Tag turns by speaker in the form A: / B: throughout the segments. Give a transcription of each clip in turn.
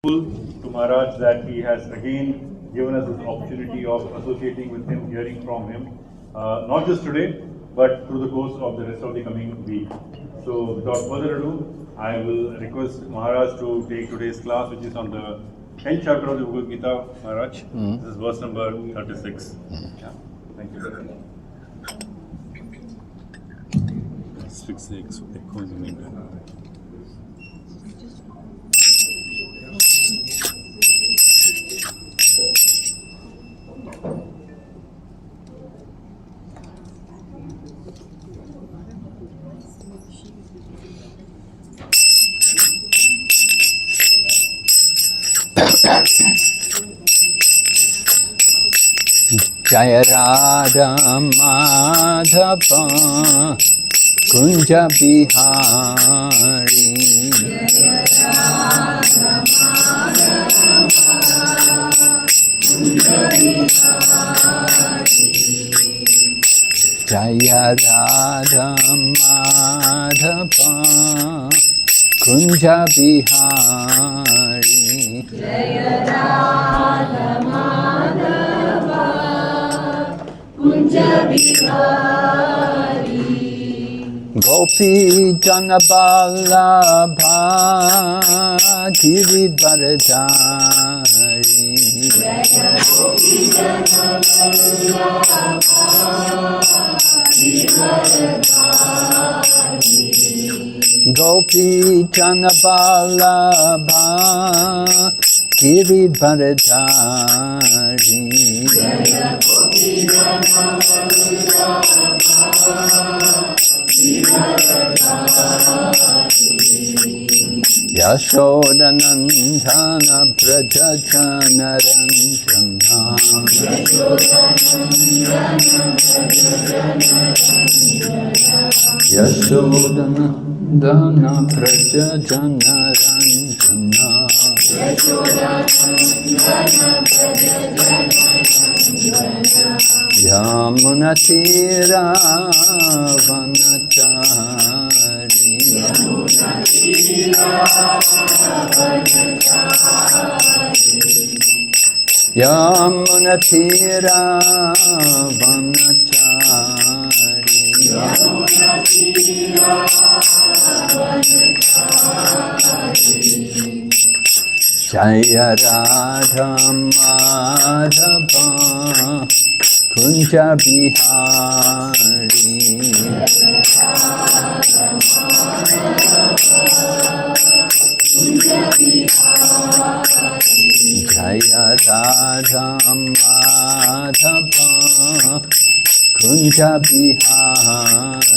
A: To Maharaj that he has again given us this opportunity of associating with him, hearing from him, not just today, but through the course of the rest of the coming week. So without further ado, I will request Maharaj to take today's class, which is on the 10th chapter of the Bhagavad Gita, Maharaj. This is verse number 36. Yeah. Thank you.
B: Let's fix the echo in the meantime. Jaya Radha Madhava Kunja Bihari Jaya Radha Madhava Kunja Bihari
C: Jaya Radha Madhava Kunja Bihari
B: Gopi Janaballabha Giridharadhari
C: Jaya Gopi Janaballabha Giridharadhari
B: Gopi Janaballabha Giridharadhari
C: Jaya Gopi
B: Yashodanandana Prajajanaranjana Yashodanandana Prajajanaranjana Yamunatira Vanachari Yamunatira Vanachari Jaya Radha Madhava Kunja Bihari Jaya Radha Madhava Kunja Bihari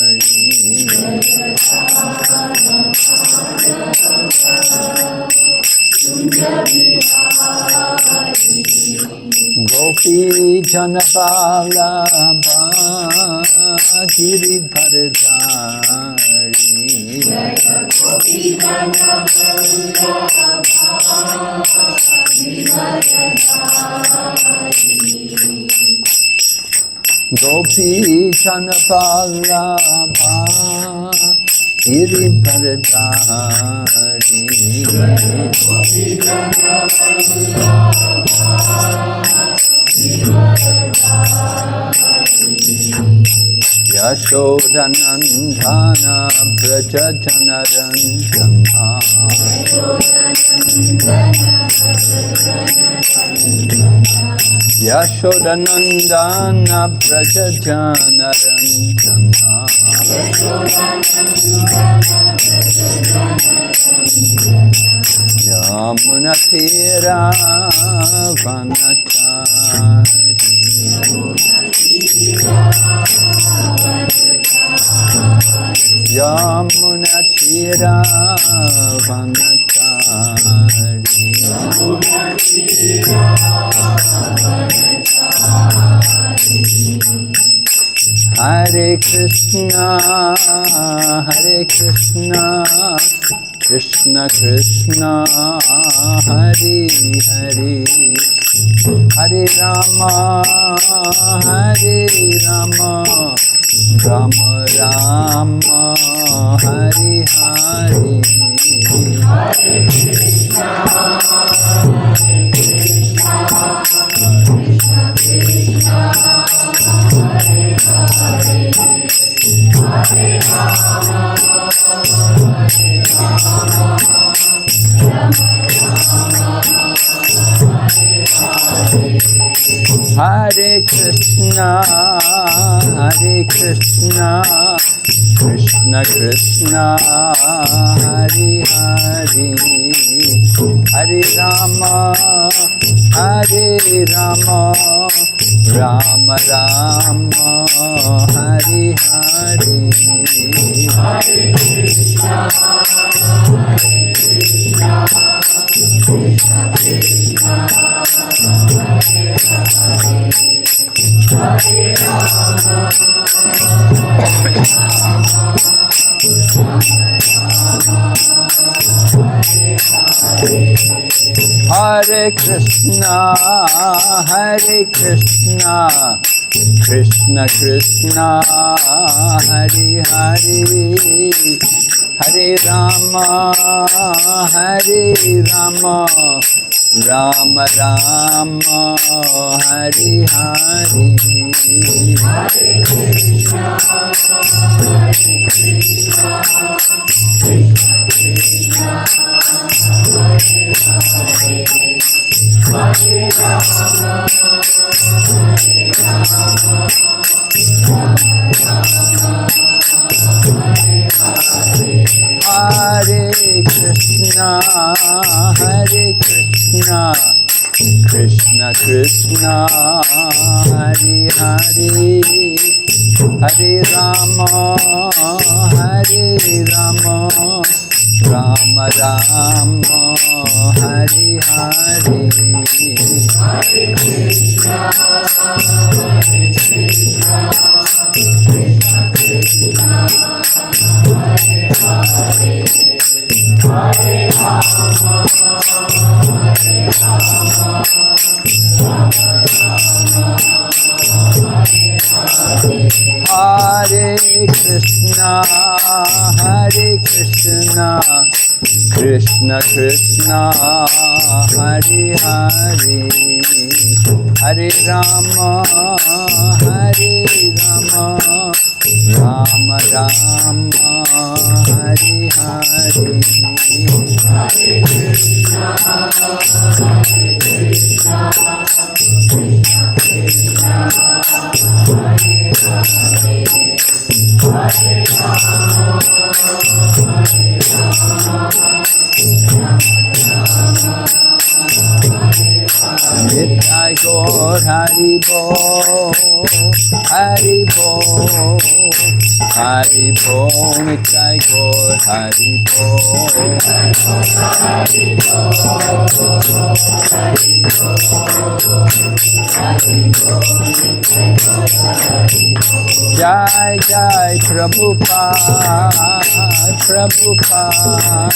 B: Gopi Janaballabha Giridharadhari
C: Gopi
B: Gopi Janaballabha Giridharadhari Yashodanandana Prajajanaranjana Yashodanandana Prajajanaranjana Yamunatira Vanachari Yamunatira Vanachari
D: Hare Krishna, Hare Krishna, Krishna Krishna, Hare Hare, Hare Rama, Hare Rama, Rama Rama, Hare Hare.
C: Hare Krishna, Hare Krishna, Krishna Krishna, Hare Hare, Hare Rama, Hare Rama, Rama Rama, Hare Hare.
D: Hare Krishna, Hare Krishna, Krishna Krishna, Hare Hare, Hare Rama, Hare Rama, Rama Rama, Hare Hare.
C: Hare Krishna, Hare Krishna, Krishna Krishna, Hare Hare, Hare Rama, Hare Rama,
D: Hare Krishna, Hare Krishna, Krishna Krishna, Hare Hare, Hare Rama, Hare Rama, Rama Rama, Hare Hare.
C: Hare Krishna, Hare Krishna, Krishna Krishna, Hare Hare, Hare Rama, Hare Rama, Rama Rama, Hare Hare.
D: Hare Krishna, Hare Krishna, Krishna Krishna, Hare Hare, Hare Rama, Hare Rama, Rama Rama, Hare Hare.
C: Hare Krishna, Hare Krishna, Krishna Krishna, Hare Hare, Hare Rama, Hare Rama, Rama Rama, Hare Hare.
D: Hare Krishna, Hare Krishna, Krishna Krishna, Hare Hare, Hare Rama, Hare Rama, Rama Rama, Hare Hare.
C: Hare Krishna, Hare Krishna, Krishna Krishna, Hare Hare, Hare Rama, Hare Rama, Rama Rama, Hare Hare.
D: Nitai Gaur Hari Bo, Hari Bo, Hari Bo, Nitai Gaur Hari Jai Jai Prabhupada, Prabhupada,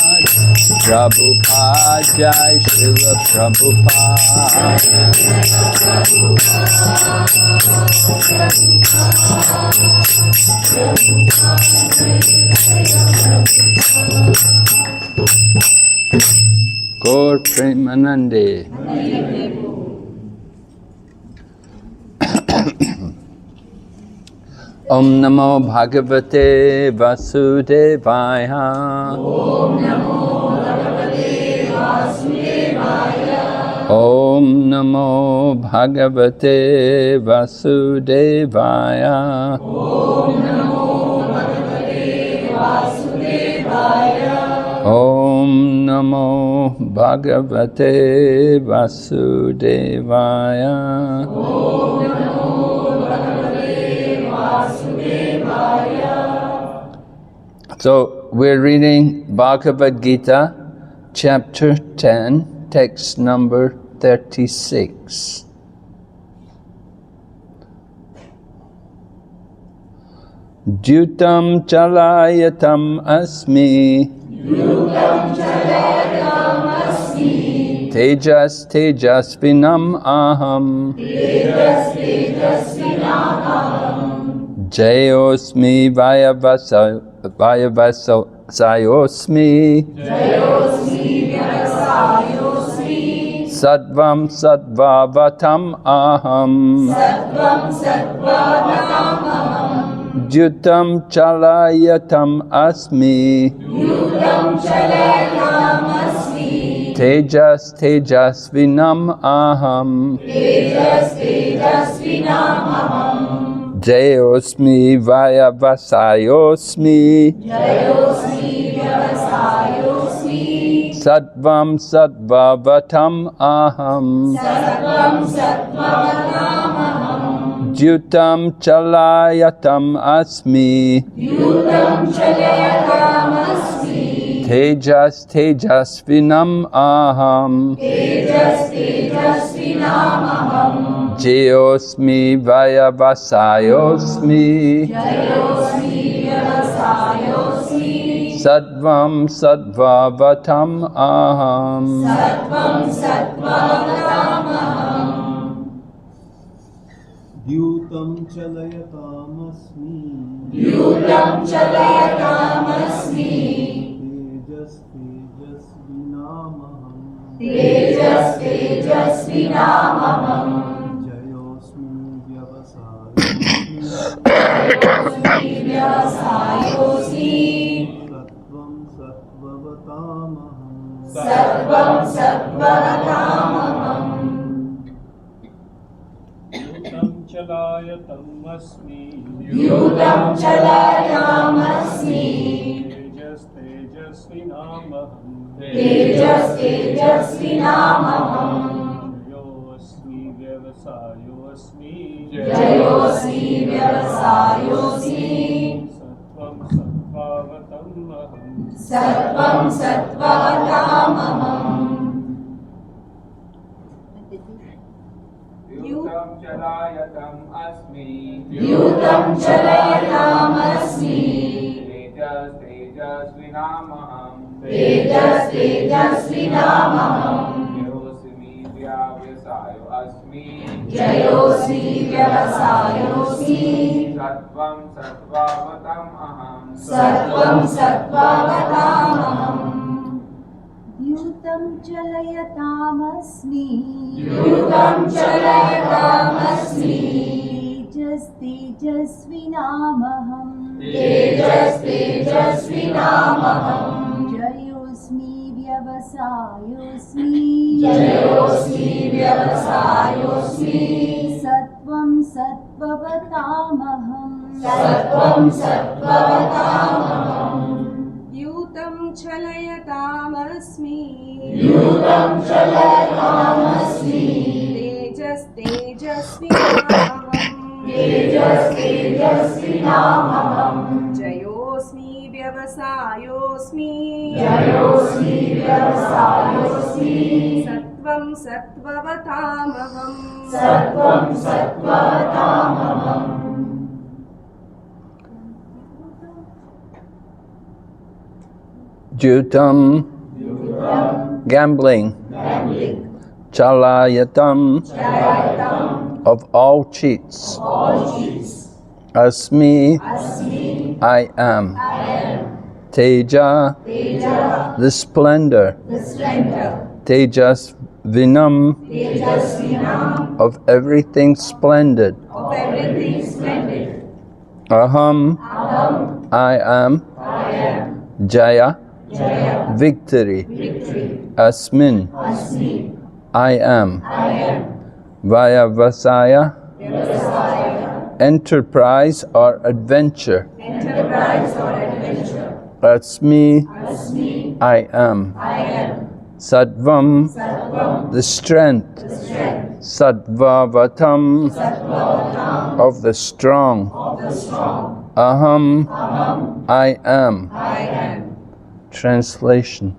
D: Prabhupada, Jai Srila Prabhupada. Gaur Premanande. Om Namo Bhagavate Vasudevaya.
C: Om Namo Bhagavate Vasudevaya.
D: Om Namo Bhagavate Vasudevaya.
C: Om Namo Bhagavate Vasudevaya.
D: Om Namo Bhagavate Vasudevaya.
C: Om Namo Bhagavate Vasudevaya.
D: So we're reading Bhagavad Gita, chapter 10, text number 36. Dyutam chalayatam asmi. Tejas tejasvinam aham. Jayosmi vayavasayosmi. Sattvam sattvavatam aham. Dyutam chalayatam asmi. Tejas tejasvinam aham. Jayosmi vayavasayosmi. Sattvam sattvavatam aham. Dyutam chalayatam asmi. Tejas tejasvinam aham. Jayosmi vayavasayosmi. Sattvam sattvavatam aham.
E: Dyutam chalayatamasmi. Tejas tejasvinamaham. Jayosmi vyavasayosmi. Sattvam sattvatamaham.
B: Dyutam chalayatam asmi. Tejas tejasvinamaham. Jayosmi vyavasayosmi. Sattvam sattvatamaham.
F: Dyutam chalayatam asmi. Tejas tejasvinamaham. Jayosmi vyavasayosmi. Sattvam sattvatamaham.
C: Dyutam chalayatamasmi. Tejas tejasvinamaham. Jayosmi vyavasayosmi. Sattvam sattvatamaham.
G: Dyutam chalayatamasmi. Tejas tejasvinamaham. Jayosmi vyavasayosmi. Sattvam sattvatamaham.
D: Dyutam gambling. Chalayatam of all cheats. Asmi I am. Teja the splendor. Tejas Vinam of everything splendid. Aham I am. Jaya victory. Asmin I am. Vayavasaya enterprise or adventure. Asmi I am. Sattvam the strength. Sattvavatam of the strong. Aham I am. Translation.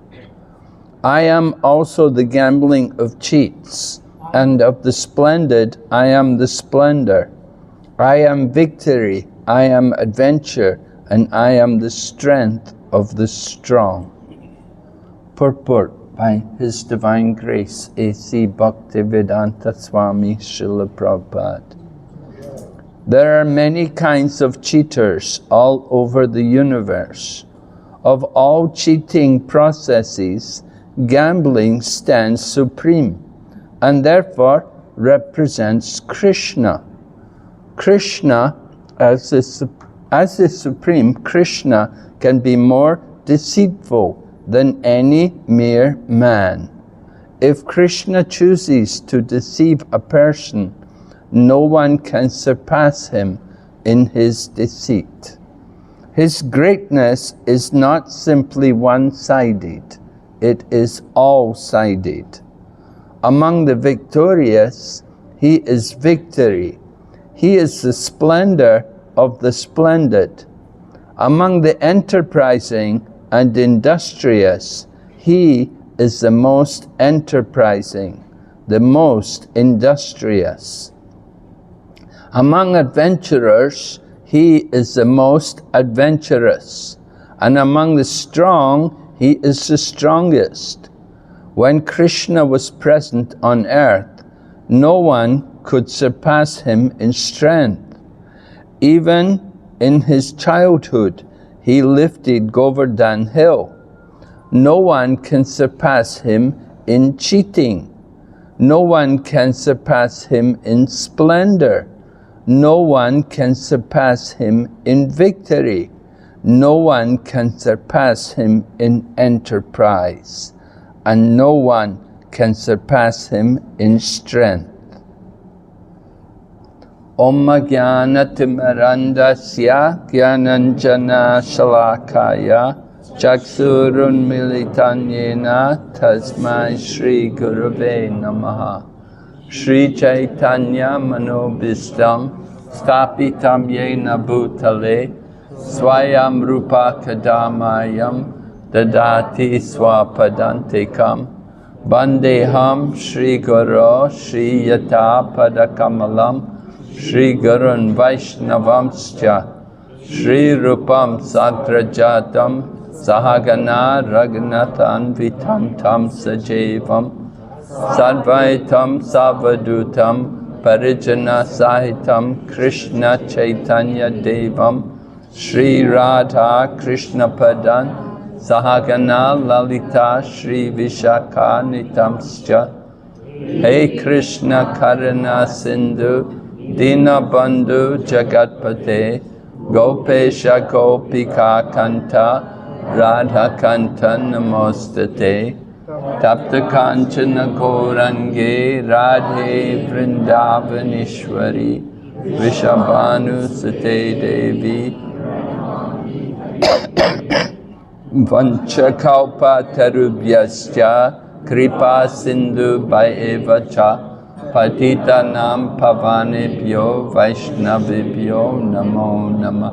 D: I am also the gambling of cheats, and of the splendid I am the splendor. I am victory, I am adventure, and I am the strength of the strong. Purport by His Divine Grace, A.C. Bhaktivedanta Swami Srila Prabhupada. There are many kinds of cheaters all over the universe. Of all cheating processes, gambling stands supreme, and therefore represents Krishna. Krishna, as the Supreme, Krishna can be more deceitful than any mere man. If Krishna chooses to deceive a person, no one can surpass him in his deceit. His greatness is not simply one-sided, it is all-sided. Among the victorious, he is victory. He is the splendor of the splendid. Among the enterprising and industrious, he is the most enterprising, the most industrious. Among adventurers, he is the most adventurous, and among the strong, he is the strongest. When Krishna was present on earth, no one could surpass him in strength. Even in his childhood, he lifted Govardhan Hill. No one can surpass him in cheating. No one can surpass him in splendor. No one can surpass him in victory. No one can surpass him in enterprise. And no one can surpass him in strength. Om Jnana Timirandasya Jnananjana Shalakaya Chaksurun Militanyena Tasmai Shri Gurave Namaha. Shri Chaitanya Manobhistam Stapitam Yena Bhutale Swayam Rupa Kadamayam Dadati Swapadantikam Bandeham Shri Guru Shri Yata Padakamalam Shri Gurun Vaishnavamscha Shri Rupam Sagrajatam Sahagana Raghunathan Vitam Tam Sajevam Sadvaitam Savadutam Parijana Sahitam Krishna Chaitanya Devam Shri Radha Krishna Padan Sahagana Lalita Shri Vishakha Nitamscha Hey Krishna Karana Sindhu Dina Bandhu Jagatpate Gopesha Gopika Kanta Radha Kanta Namostate Tapta Kanchana Gaurange Radhe Vrindavanishwari Vishabhanu Sate Devi Vanchakalpa Tarubhyascha Kripa Sindhu Bhaevacha Patita Nam Pavanebhyo Vaishnavibhyo Namo Namah.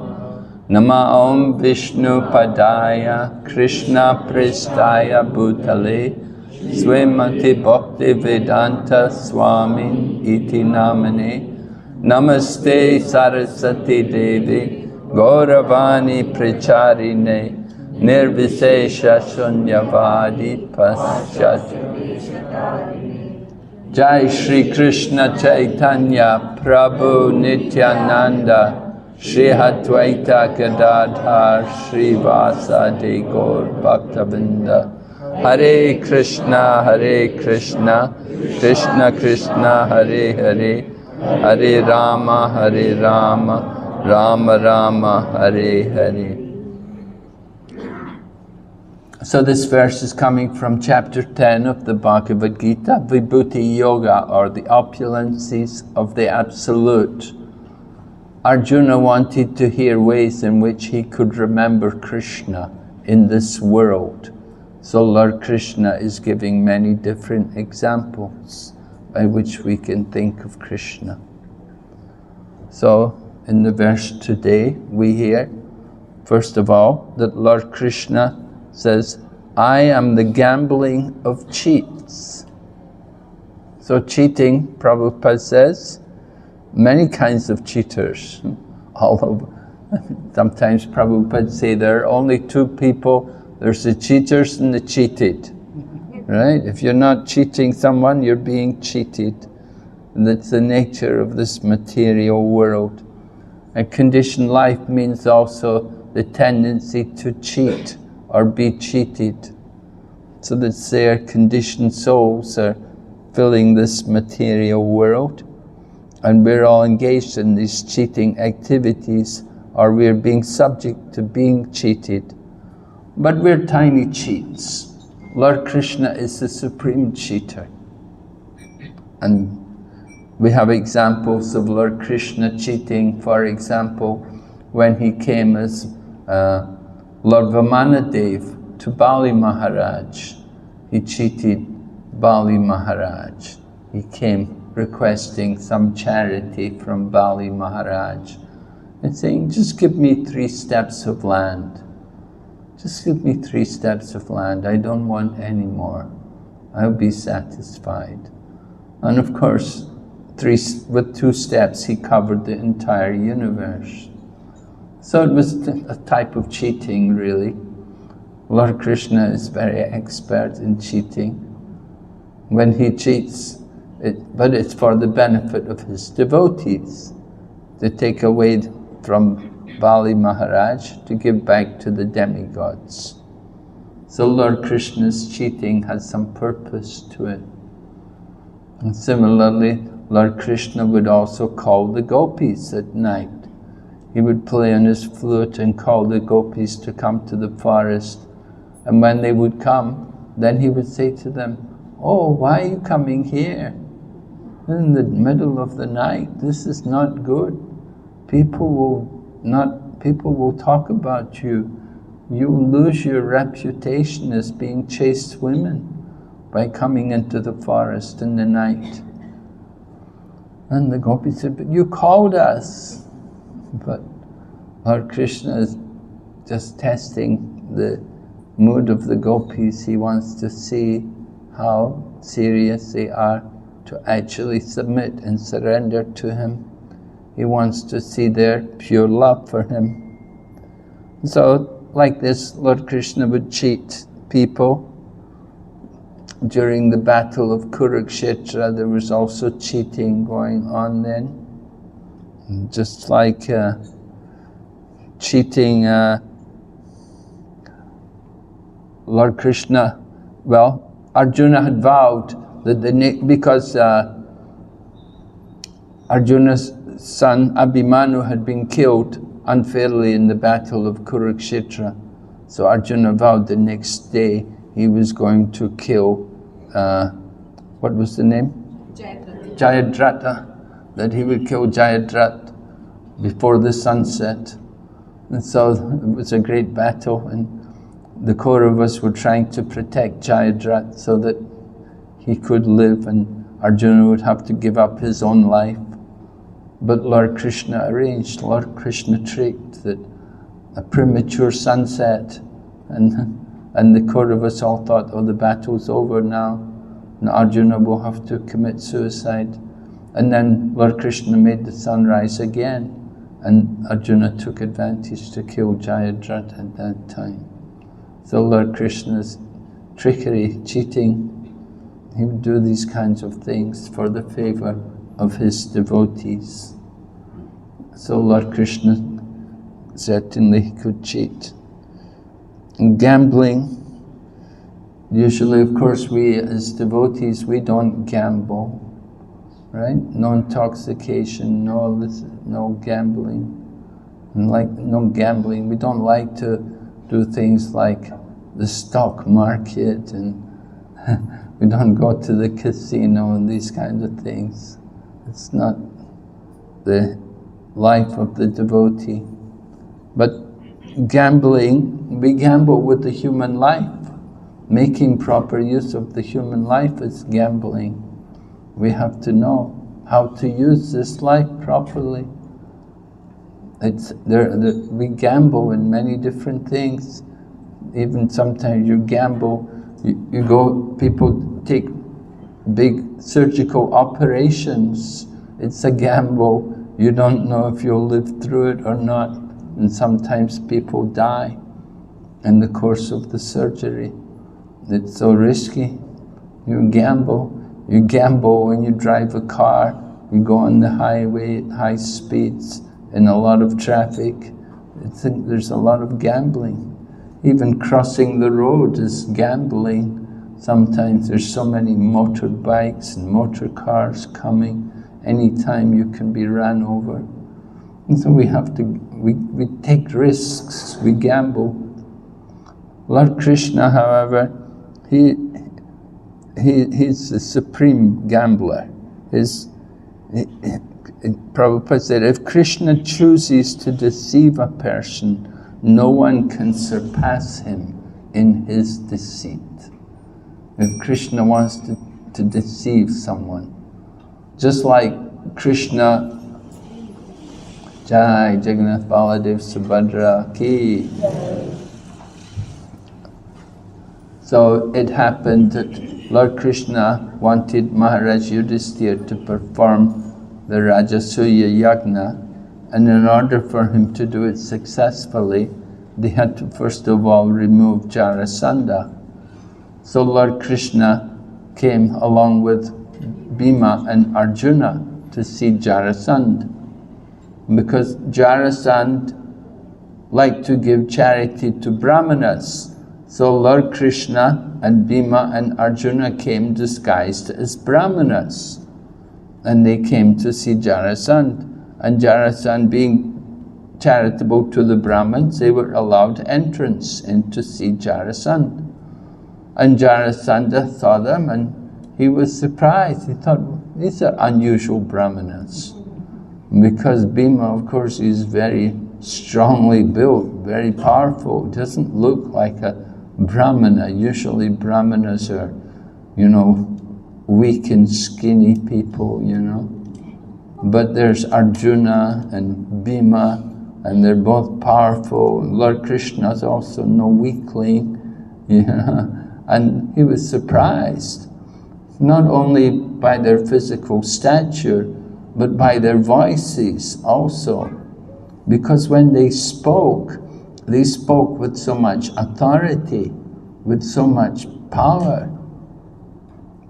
D: Nama Om Vishnu Padaya Krishna Prestaya Bhutale Swamati Bhakti Vedanta Swami Iti Namane Namaste Saraswati Devi Gauravani Pracharine Nirvisesha Shunyavadi Paschat Jai Shri Krishna Chaitanya Prabhu Nityananda Shri Advaita Gadadhar Shri Vasadi Gaur Bhaktavinda Hare Krishna Krishna Krishna Hare Hare Hare Rama Rama Rama Hare Hare. So this verse is coming from chapter 10 of the Bhagavad Gita, Vibhuti Yoga, or the opulences of the Absolute. Arjuna wanted to hear ways in which he could remember Krishna in this world. So Lord Krishna is giving many different examples by which we can think of Krishna. So in the verse today we hear, first of all, that Lord Krishna says, I am the gambling of cheats. So cheating, Prabhupada says, many kinds of cheaters all over. Sometimes Prabhupada say there are only two people, there's the cheaters and the cheated. Right? If you're not cheating someone, you're being cheated. And that's the nature of this material world. And conditioned life means also the tendency to cheat or be cheated. So that their conditioned souls are filling this material world, and we're all engaged in these cheating activities, or we're being subject to being cheated. But we're tiny cheats. Lord Krishna is the supreme cheater. And we have examples of Lord Krishna cheating. For example, when he came as Lord Vamanadev to Bali Maharaj, he cheated Bali Maharaj. He came requesting some charity from Bali Maharaj and saying, just give me 3 steps of land. Just give me 3 steps of land. I don't want any more. I'll be satisfied. And of course, with 2 steps, he covered the entire universe. So it was a type of cheating, really. Lord Krishna is very expert in cheating. When he cheats, but it's for the benefit of his devotees, to take away from Bali Maharaj to give back to the demigods. So Lord Krishna's cheating has some purpose to it. And similarly, Lord Krishna would also call the gopis at night. He would play on his flute and call the gopis to come to the forest. And when they would come, then he would say to them, oh, why are you coming here? In the middle of the night, this is not good. People will talk about you. You will lose your reputation as being chaste women by coming into the forest in the night. And the gopis said, but you called us. But Lord Krishna is just testing the mood of the gopis. He wants to see how serious they are to actually submit and surrender to him. He wants to see their pure love for him. So, like this, Lord Krishna would cheat people. During the battle of Kurukshetra, there was also cheating going on then. Just like cheating Lord Krishna, well, Arjuna had vowed that because Arjuna's son Abhimanyu had been killed unfairly in the battle of Kurukshetra, so Arjuna vowed the next day he was going to kill, what was the name? Jayadratha, that he would kill Jayadratha before the sunset. And so it was a great battle, and the Kauravas were trying to protect Jayadratha so that he could live and Arjuna would have to give up his own life. But Lord Krishna arranged, Lord Krishna tricked that a premature sunset, and the Kauravas all thought, oh, the battle's over now, and Arjuna will have to commit suicide. And then Lord Krishna made the sun rise again, and Arjuna took advantage to kill Jayadratha at that time. So Lord Krishna's trickery, cheating, he would do these kinds of things for the favor of his devotees. So Lord Krishna certainly could cheat. And gambling, usually of course we as devotees, we don't gamble, right? No intoxication, no gambling. And like no gambling, we don't like to do things like the stock market, and we don't go to the casino and these kinds of things. It's not the life of the devotee. But gambling, we gamble with the human life. Making proper use of the human life is gambling. We have to know how to use this life properly. We gamble in many different things. Even sometimes you gamble, people take big surgical operations. It's a gamble. You don't know if you'll live through it or not. and sometimes people die in the course of the surgery. It's so risky. You gamble when you drive a car, you go on the highway at high speeds in a lot of traffic. There's a lot of gambling. Even crossing the road is gambling. Sometimes there's so many motorbikes and motor cars coming. Anytime you can be ran over. And so we have to, we take risks, we gamble. Lord Krishna, however, he's the supreme gambler. Prabhupada said, if Krishna chooses to deceive a person, no one can surpass him in his deceit. If Krishna wants to deceive someone, just like Krishna, Jai Jagannath Baladev Subhadra ki. So it happened that Lord Krishna wanted Maharaj Yudhisthira to perform the Rajasuya Yagna, and in order for him to do it successfully, they had to first of all remove Jarasandha. So Lord Krishna came along with Bhima and Arjuna to see Jarasandha, because Jarasandha liked to give charity to Brahmanas. So Lord Krishna and Bhima and Arjuna came disguised as Brahmanas, and they came to see Jarasandha. And Jarasandha, being charitable to the Brahmins, they were allowed entrance in to see Jarasandha. And Jarasandha saw them and he was surprised. He thought, these are unusual Brahmanas. Because Bhima, of course, is very strongly built, very powerful. Doesn't look like a Brahmana. Usually Brahmanas are, weak and skinny people, But there's Arjuna and Bhima, and they're both powerful. Lord Krishna is also no weakling, And he was surprised, not only by their physical stature, but by their voices also. Because when they spoke with so much authority, with so much power.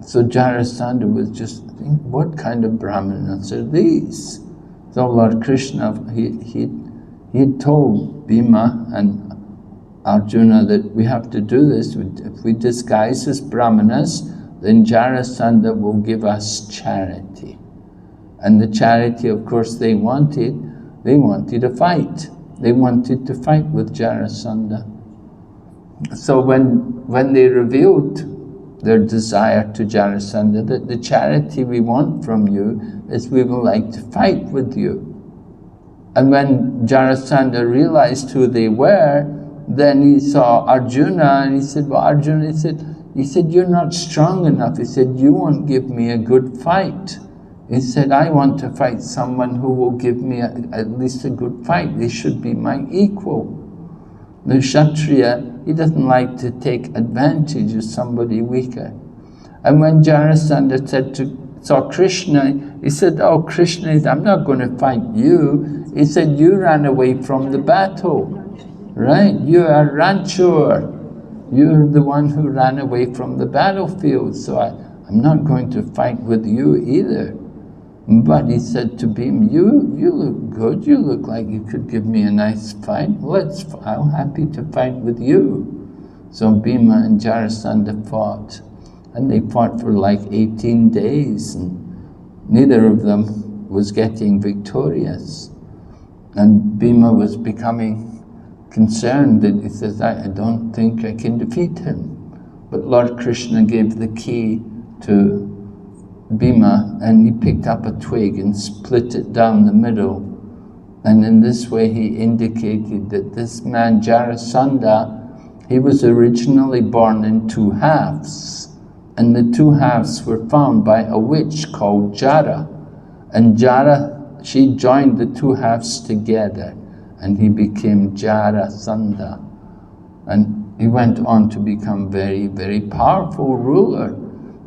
D: So Jarasandha was just thinking, what kind of Brahmanas are these? So Lord Krishna, he had told Bhima and Arjuna that we have to do this. If we disguise as Brahmanas, then Jarasandha will give us charity. And the charity, of course, they wanted a fight. They wanted to fight with Jarasandha. So when they revealed their desire to Jarasandha, that the charity we want from you is we would like to fight with you. And when Jarasandha realized who they were, then he saw Arjuna and he said, well, Arjuna, he said, you're not strong enough. He said, you won't give me a good fight. He said, I want to fight someone who will give me at least a good fight. They should be my equal. The Kshatriya, he doesn't like to take advantage of somebody weaker. And when Jarasandha saw Krishna, he said, oh, Krishna, I'm not going to fight you. He said, you ran away from the battle, right? You are Ranchur. You're the one who ran away from the battlefield, so I'm not going to fight with you either. But he said to Bhima, you look good, you look like you could give me a nice fight. I'm happy to fight with you. So Bhima and Jarasandha fought. And they fought for like 18 days, and neither of them was getting victorious. And Bhima was becoming concerned that he says, I don't think I can defeat him. But Lord Krishna gave the key to Bhima, and he picked up a twig and split it down the middle. And in this way he indicated that this man Jarasandha, he was originally born in two halves. And the two halves were found by a witch called Jara. And Jara, she joined the two halves together, and he became Jarasandha. And he went on to become very, very powerful ruler.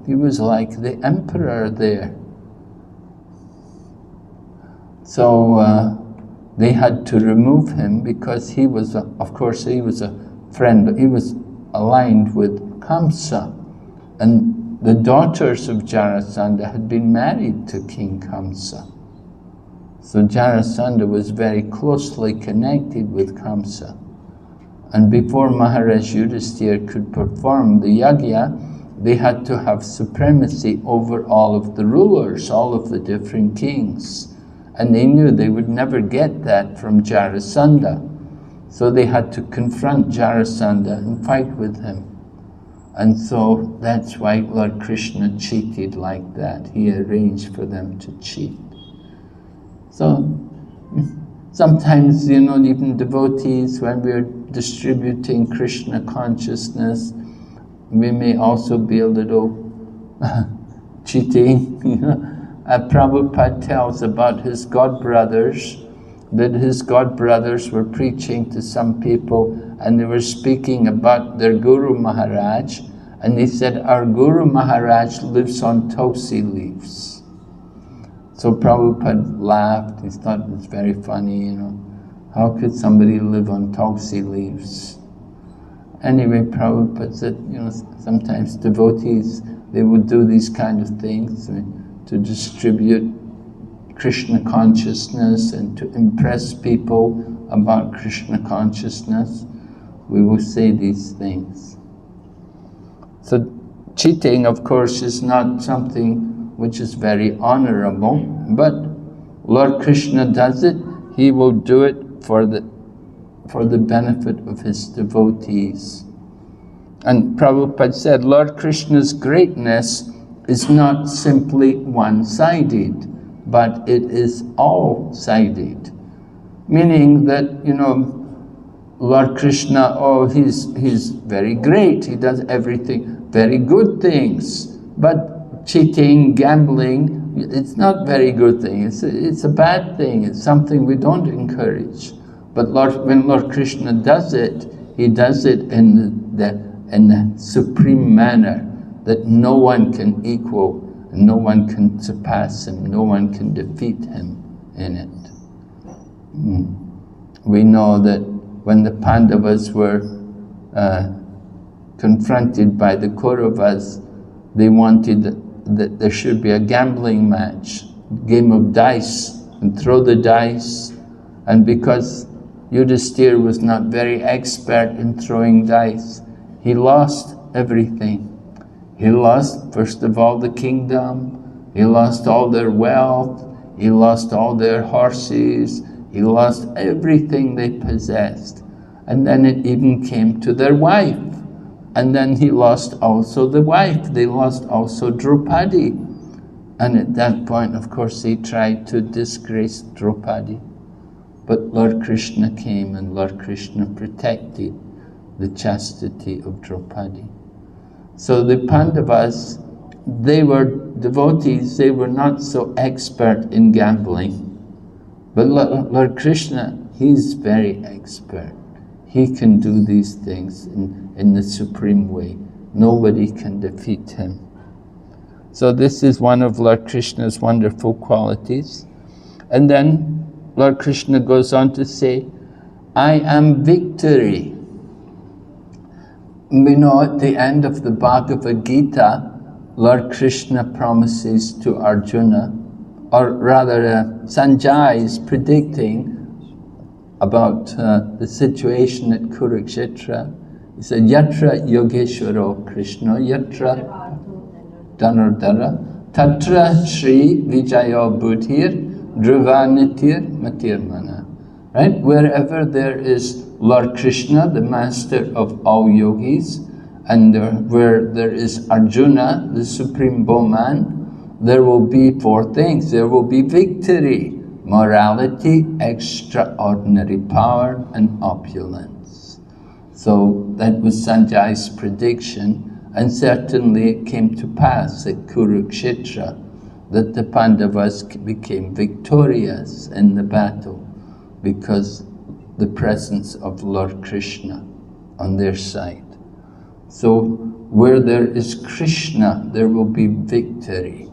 D: He was like the emperor there. So they had to remove him because he was, of course, he was a friend, but he was aligned with Kamsa. And the daughters of Jarasandha had been married to King Kamsa. So Jarasandha was very closely connected with Kamsa. And before Maharaj Yudhisthira could perform the yajna, they had to have supremacy over all of the rulers, all of the different kings. And they knew they would never get that from Jarasandha. So they had to confront Jarasandha and fight with him. And so that's why Lord Krishna cheated like that. He arranged for them to cheat. So sometimes, you know, even devotees, when we're distributing Krishna consciousness, we may also be a little cheating. You know? Prabhupada tells about his godbrothers, that his godbrothers were preaching to some people and they were speaking about their Guru Maharaj, and they said, our Guru Maharaj lives on tulsi leaves. So Prabhupada laughed. He thought it was very funny, you know. How could somebody live on tulsi leaves? Anyway, Prabhupada said, you know, sometimes devotees, they would do these kind of things to distribute Krishna consciousness and to impress people about Krishna consciousness. We will say these things. So cheating, of course, is not something which is very honorable, but Lord Krishna does it. He will do it for the benefit of his devotees. And Prabhupada said, Lord Krishna's greatness is not simply one-sided, but it is all-sided. Meaning that, you know, Lord Krishna, oh, he's very great, he does everything, very good things, but cheating, gambling, it's not very good thing, it's a bad thing, it's something we don't encourage. But when Lord Krishna does it, he does it in the supreme manner that no one can equal, no one can surpass him, no one can defeat him in it. We know that when the Pandavas were confronted by the Kauravas, they wanted that there should be a gambling match, game of dice, and throw the dice. And because Yudhisthira was not very expert in throwing dice, he lost everything. He lost, first of all, the kingdom, he lost all their wealth, he lost all their horses, he lost everything they possessed. And then it even came to their wife. And then he lost also the wife. They lost also Draupadi. And at that point, of course, he tried to disgrace Draupadi. But Lord Krishna came and Lord Krishna protected the chastity of Draupadi. So the Pandavas, they were devotees, they were not so expert in gambling. But Lord Krishna, he's very expert. He can do these things in the supreme way. Nobody can defeat him. So this is one of Lord Krishna's wonderful qualities. And then Lord Krishna goes on to say, I am victory. We know at the end of the Bhagavad Gita, Lord Krishna promises to Arjuna, or rather Sanjay is predicting about the situation at Kurukshetra. He said, Yatra Yogeshwaro Krishna, Yatra Dhanurdhara, Tatra Shri Vijayo Buddhir, Dhruva Nitir Matirmana. Right? Wherever there is Lord Krishna, the master of all yogis, and where there is Arjuna, the supreme bowman, there will be four things. There will be victory, morality, extraordinary power, and opulence. So that was Sanjay's prediction, and certainly it came to pass at Kurukshetra that the Pandavas became victorious in the battle because the presence of Lord Krishna on their side. So where there is Krishna, there will be victory.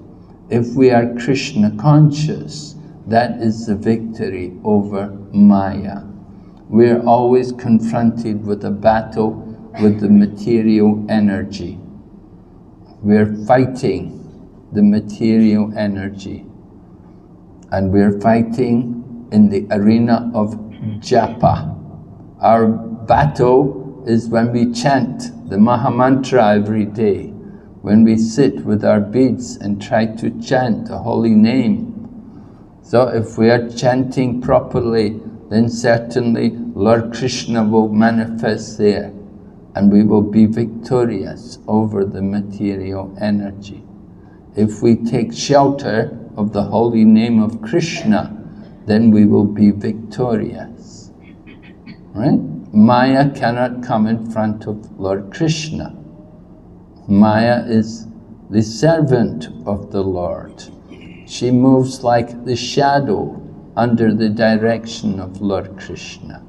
D: If we are Krishna conscious, That is the victory over Maya. We're always confronted with a battle with the material energy. We're fighting the material energy. And we're fighting in the arena of japa. Our battle is when we chant the Mahamantra every day, when we sit with our beads and try to chant the holy name. So if we are chanting properly, then certainly Lord Krishna will manifest there, and we will be victorious over the material energy. If we take shelter of the holy name of Krishna, then we will be victorious. Right? Maya cannot come in front of Lord Krishna. Maya is the servant of the Lord. She moves like the shadow under the direction of Lord Krishna.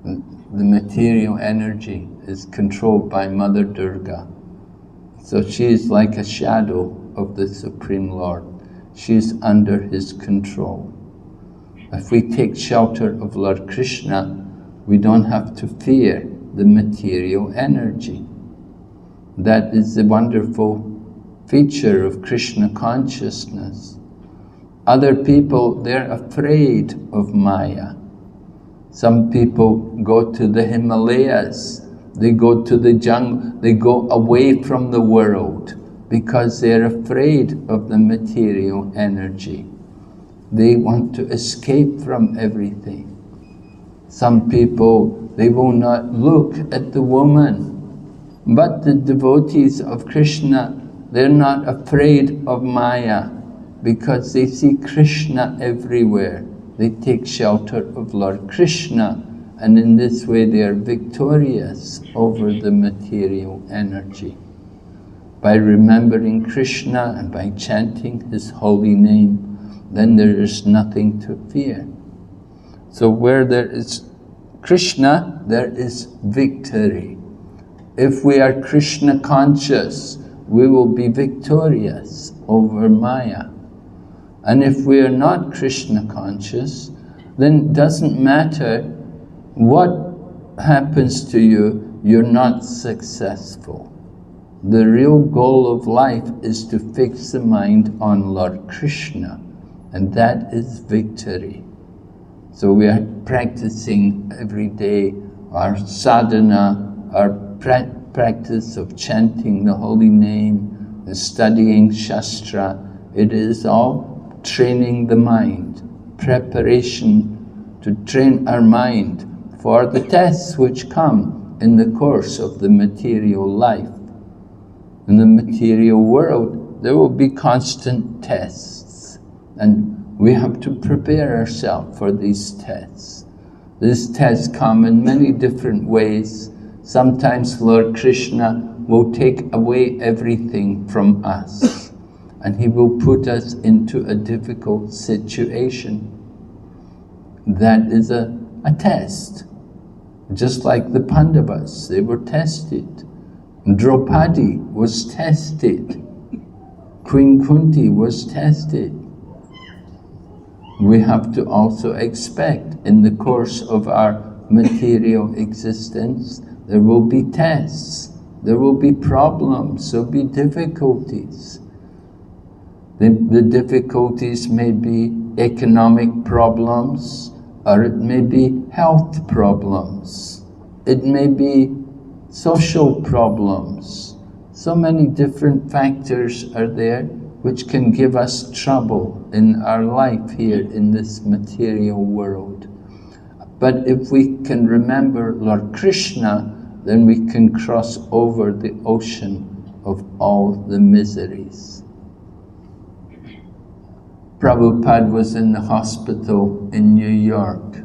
D: The material energy is controlled by Mother Durga. So she is like a shadow of the Supreme Lord. She is under his control. If we take shelter of Lord Krishna, we don't have to fear the material energy. That is the wonderful feature of Krishna consciousness. Other people, they're afraid of Maya. Some people go to the Himalayas, they go to the jungle, they go away from the world because they're afraid of the material energy. They want to escape from everything. Some people, they will not look at the woman. But the devotees of Krishna, they're not afraid of Maya because they see Krishna everywhere. They take shelter of Lord Krishna, and in this way they are victorious over the material energy. By remembering Krishna and by chanting his holy name, then there is nothing to fear. So where there is Krishna, there is victory. If we are Krishna conscious, we will be victorious over Maya. And if we are not Krishna conscious, then it doesn't matter what happens to you, you're not successful. The real goal of life is to fix the mind on Lord Krishna, and that is victory. So we are practicing every day our sadhana, our practice of chanting the holy name, and studying Shastra. It is all training the mind, preparation to train our mind for the tests which come in the course of the material life. In the material world, there will be constant tests, and we have to prepare ourselves for these tests. These tests come in many different ways. Sometimes Lord Krishna will take away everything from us, and he will put us into a difficult situation. That is a test. Just like the Pandavas, they were tested. Draupadi was tested. Queen Kunti was tested. We have to also expect in the course of our material existence, there will be tests, there will be problems, there will be difficulties. The difficulties may be economic problems, or it may be health problems. It may be social problems. So many different factors are there which can give us trouble in our life here in this material world. But if we can remember Lord Krishna, then we can cross over the ocean of all the miseries. Prabhupada was in the hospital in New York,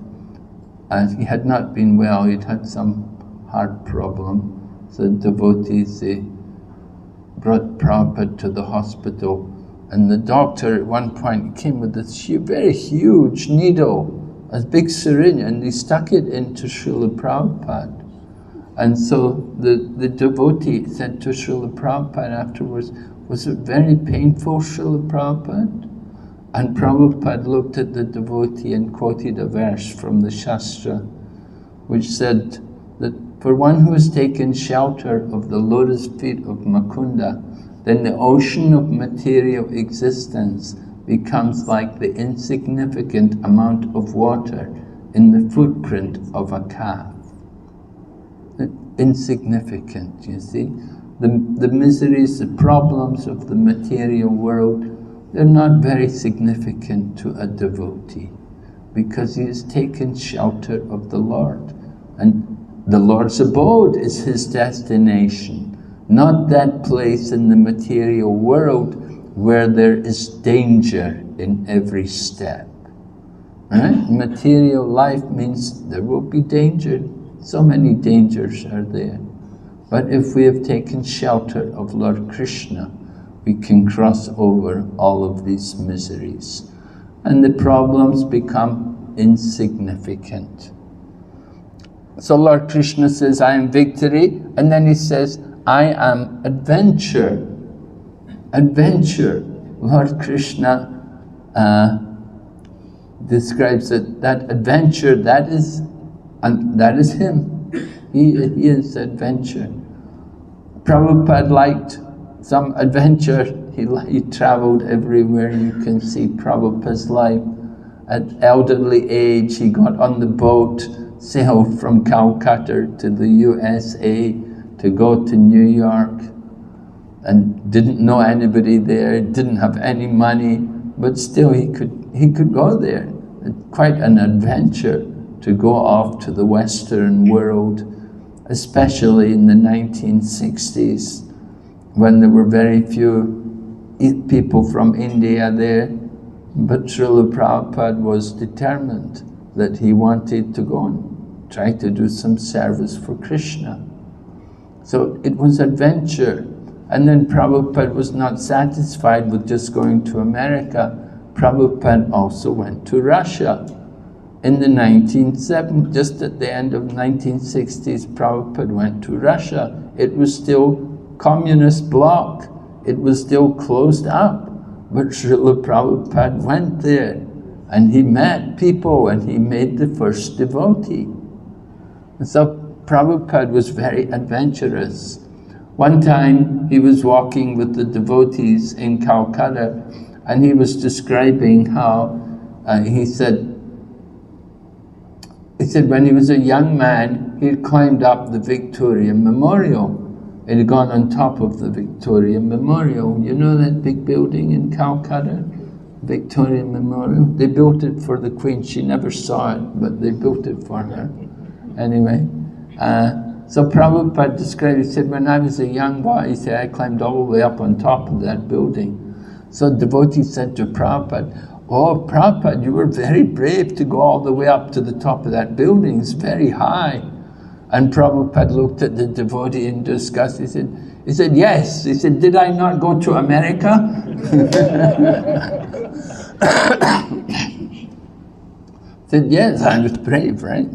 D: and he had not been well. He'd had some heart problem. So devotees, they brought Prabhupada to the hospital, and the doctor at one point came with this very huge needle, a big syringe, and he stuck it into Srila Prabhupada. And so the devotee said to Srila Prabhupada afterwards, "Was it very painful, Srila Prabhupada?" And Prabhupada looked at the devotee and quoted a verse from the Shastra, which said that for one who has taken shelter of the lotus feet of Mukunda, then the ocean of material existence becomes like the insignificant amount of water in the footprint of a calf. Insignificant, you see. The miseries, the problems of the material world, they're not very significant to a devotee because he has taken shelter of the Lord. And the Lord's abode is his destination, not that place in the material world where there is danger in every step. Right? Material life means there will be danger. So many dangers are there. But if we have taken shelter of Lord Krishna, we can cross over all of these miseries. And the problems become insignificant. So Lord Krishna says, I am victory. And then he says, I am adventure. Adventure. Lord Krishna describes that adventure, that is him. He is adventure. Prabhupada liked some adventure. He traveled everywhere. You can see Prabhupada's life. At elderly age, he got on the boat, sailed from Calcutta to the USA to go to New York, and didn't know anybody there, didn't have any money, but still he could go there. Quite an adventure to go off to the Western world, especially in the 1960s, when there were very few people from India there. But Srila Prabhupada was determined that he wanted to go and try to do some service for Krishna. So it was adventure. And then Prabhupada was not satisfied with just going to America. Prabhupada also went to Russia. In the 1970s, just at the end of 1960s, Prabhupada went to Russia. It was still communist bloc. It was still closed up. But Srila Prabhupada went there and he met people and he made the first devotee. And so Prabhupada was very adventurous. One time he was walking with the devotees in Calcutta and he was describing how, he said when he was a young man, he had climbed up the Victoria Memorial. It had gone on top of the Victoria Memorial. You know that big building in Calcutta? Victoria Memorial. They built it for the Queen. She never saw it, but they built it for her. Anyway, so Prabhupada described, he said, when I was a young boy, he said, I climbed all the way up on top of that building. So devotee said to Prabhupada, oh, Prabhupada, you were very brave to go all the way up to the top of that building. It's very high. And Prabhupada looked at the devotee in disgust. He said, yes. He said, did I not go to America? He said, yes, I was brave, right?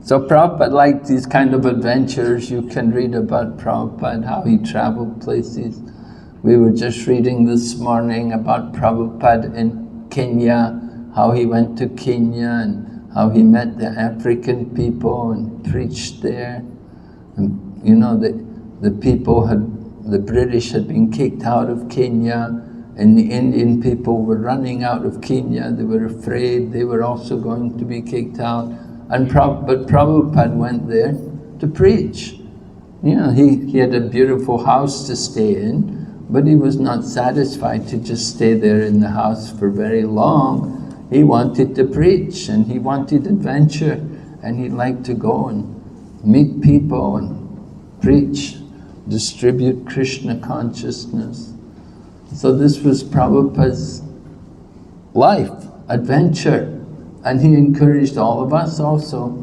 D: So Prabhupada liked these kind of adventures. You can read about Prabhupada, how he traveled places. We were just reading this morning about Prabhupada in Kenya, how he went to Kenya and how he met the African people and preached there. And you know, the British had been kicked out of Kenya, and the Indian people were running out of Kenya. They were afraid they were also going to be kicked out. But Prabhupada went there to preach. You know, he had a beautiful house to stay in, but he was not satisfied to just stay there in the house for very long. He wanted to preach and he wanted adventure, and he liked to go and meet people and preach, distribute Krishna consciousness. So this was Prabhupada's life, adventure, and he encouraged all of us also.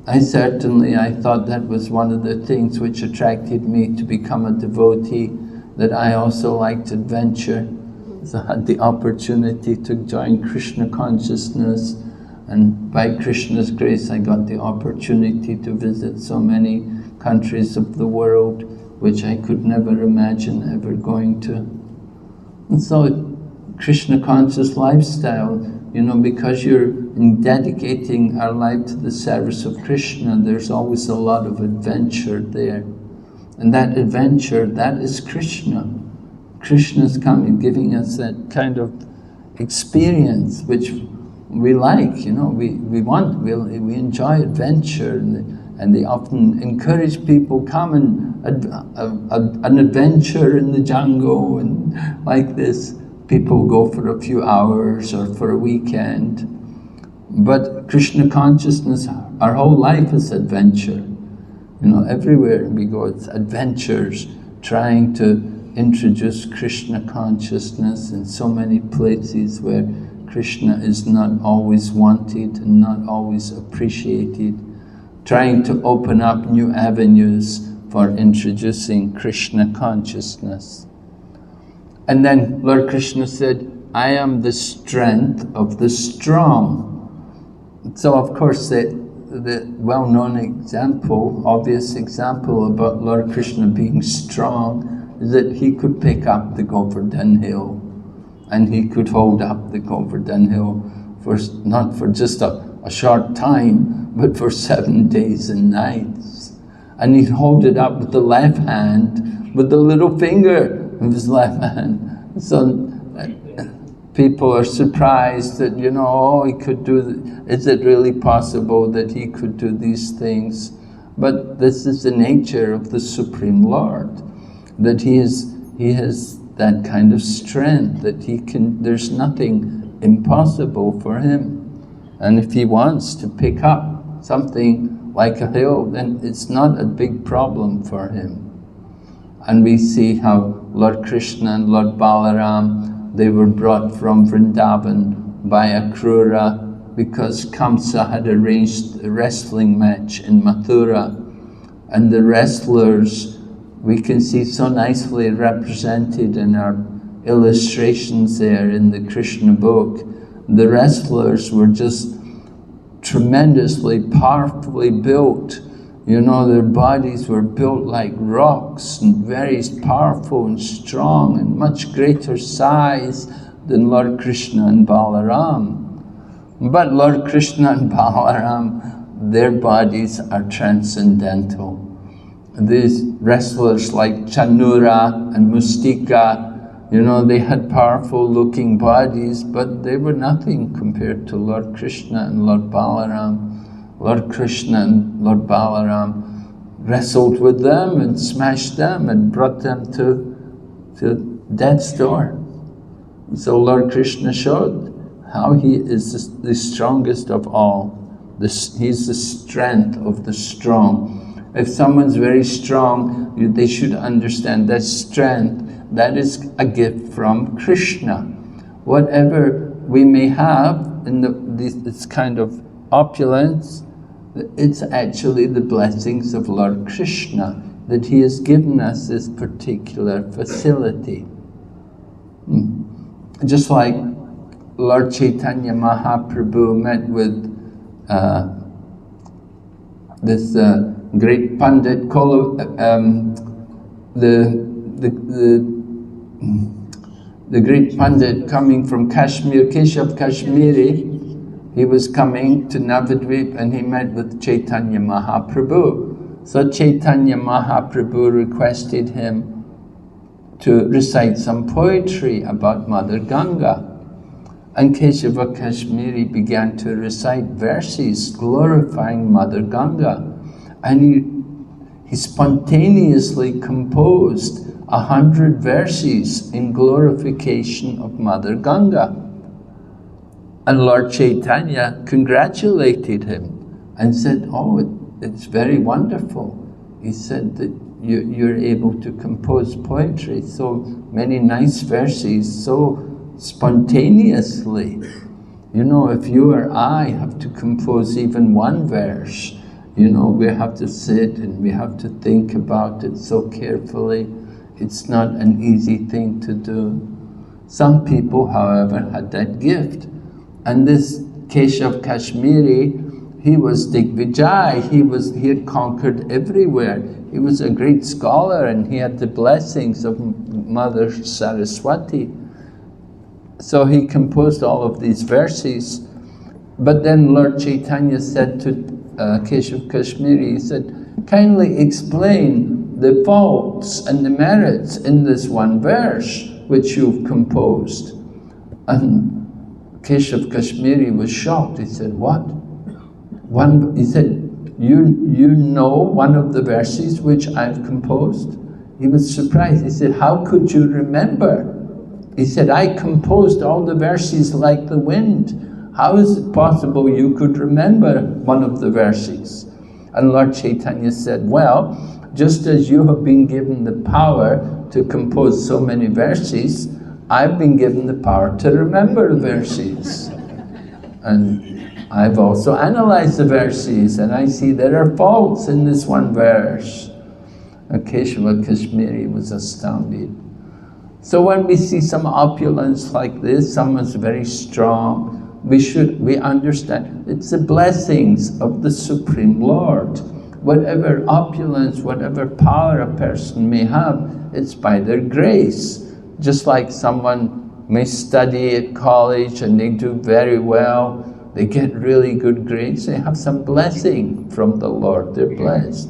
D: I thought that was one of the things which attracted me to become a devotee, that I also liked adventure. So I had the opportunity to join Krishna consciousness, and by Krishna's grace I got the opportunity to visit so many countries of the world which I could never imagine ever going to. And so Krishna conscious lifestyle, you know, because you're dedicating our life to the service of Krishna, there's always a lot of adventure there. And that adventure, that is Krishna. Krishna's coming, giving us that kind of experience which we like, you know, we enjoy adventure, and they often encourage people, come and an adventure in the jungle, and like this. People go for a few hours or for a weekend. But Krishna consciousness, our whole life is adventure. You know, everywhere we go, it's adventures, trying to introduce Krishna consciousness in so many places where Krishna is not always wanted and not always appreciated, trying to open up new avenues for introducing Krishna consciousness. And then Lord Krishna said, I am the strength of the strong. So of course the well-known example, obvious example about Lord Krishna being strong is that he could pick up the Govardhan hill, and he could hold up the Govardhan hill for not for just a short time, but for 7 days and nights. And he'd hold it up with the left hand, with the little finger of his left hand. So people are surprised that, you know, oh, he could do, is it really possible that he could do these things? But this is the nature of the Supreme Lord, that he has that kind of strength, that he can, there's nothing impossible for him. And if he wants to pick up something like a hill, then it's not a big problem for him. And we see how Lord Krishna and Lord Balaram, they were brought from Vrindavan by Akrura because Kamsa had arranged a wrestling match in Mathura. And the wrestlers, we can see so nicely represented in our illustrations there in the Krishna book. The wrestlers were just tremendously, powerfully built. You know, their bodies were built like rocks and very powerful and strong and much greater size than Lord Krishna and Balaram. But Lord Krishna and Balaram, their bodies are transcendental. These wrestlers like Chanura and Mustika, you know, they had powerful looking bodies, but they were nothing compared to Lord Krishna and Lord Balaram. Lord Krishna and Lord Balaram wrestled with them and smashed them and brought them to death's door. So Lord Krishna showed how he is the strongest of all. He's the strength of the strong. If someone's very strong, they should understand that strength, that is a gift from Krishna. Whatever we may have in this kind of opulence, it's actually the blessings of Lord Krishna, that he has given us this particular facility. Just like Lord Chaitanya Mahaprabhu met with this great Pandit, the great Pandit coming from Kashmir, Keshav Kashmiri. He was coming to Navadvip and he met with Chaitanya Mahaprabhu. So Chaitanya Mahaprabhu requested him to recite some poetry about Mother Ganga. And Keshava Kashmiri began to recite verses glorifying Mother Ganga. And he spontaneously composed 100 verses in glorification of Mother Ganga. And Lord Chaitanya congratulated him and said, oh, it's very wonderful. He said that you're able to compose poetry, so many nice verses, so spontaneously. You know, if you or I have to compose even one verse, you know, we have to sit and we have to think about it so carefully. It's not an easy thing to do. Some people, however, had that gift. And this Keshav Kashmiri, he was Digvijay, he had conquered everywhere. He was a great scholar and he had the blessings of Mother Saraswati. so he composed all of these verses. But then Lord Chaitanya said to Keshav Kashmiri, he said, kindly explain the faults and the merits in this one verse which you've composed. And Keshav Kashmiri was shocked. He said, what? He said, you know one of the verses which I've composed? He was surprised. He said, how could you remember? He said, I composed all the verses like the wind. How is it possible you could remember one of the verses? And Lord Chaitanya said, well, just as you have been given the power to compose so many verses, I've been given the power to remember the verses. And I've also analyzed the verses, and I see there are faults in this one verse. And Keshava Kashmiri was astounded. So when we see some opulence like this, someone's very strong, we understand it's the blessings of the Supreme Lord. Whatever opulence, whatever power a person may have, it's by their grace. Just like someone may study at college and they do very well, they get really good grades, they have some blessing from the Lord, they're blessed.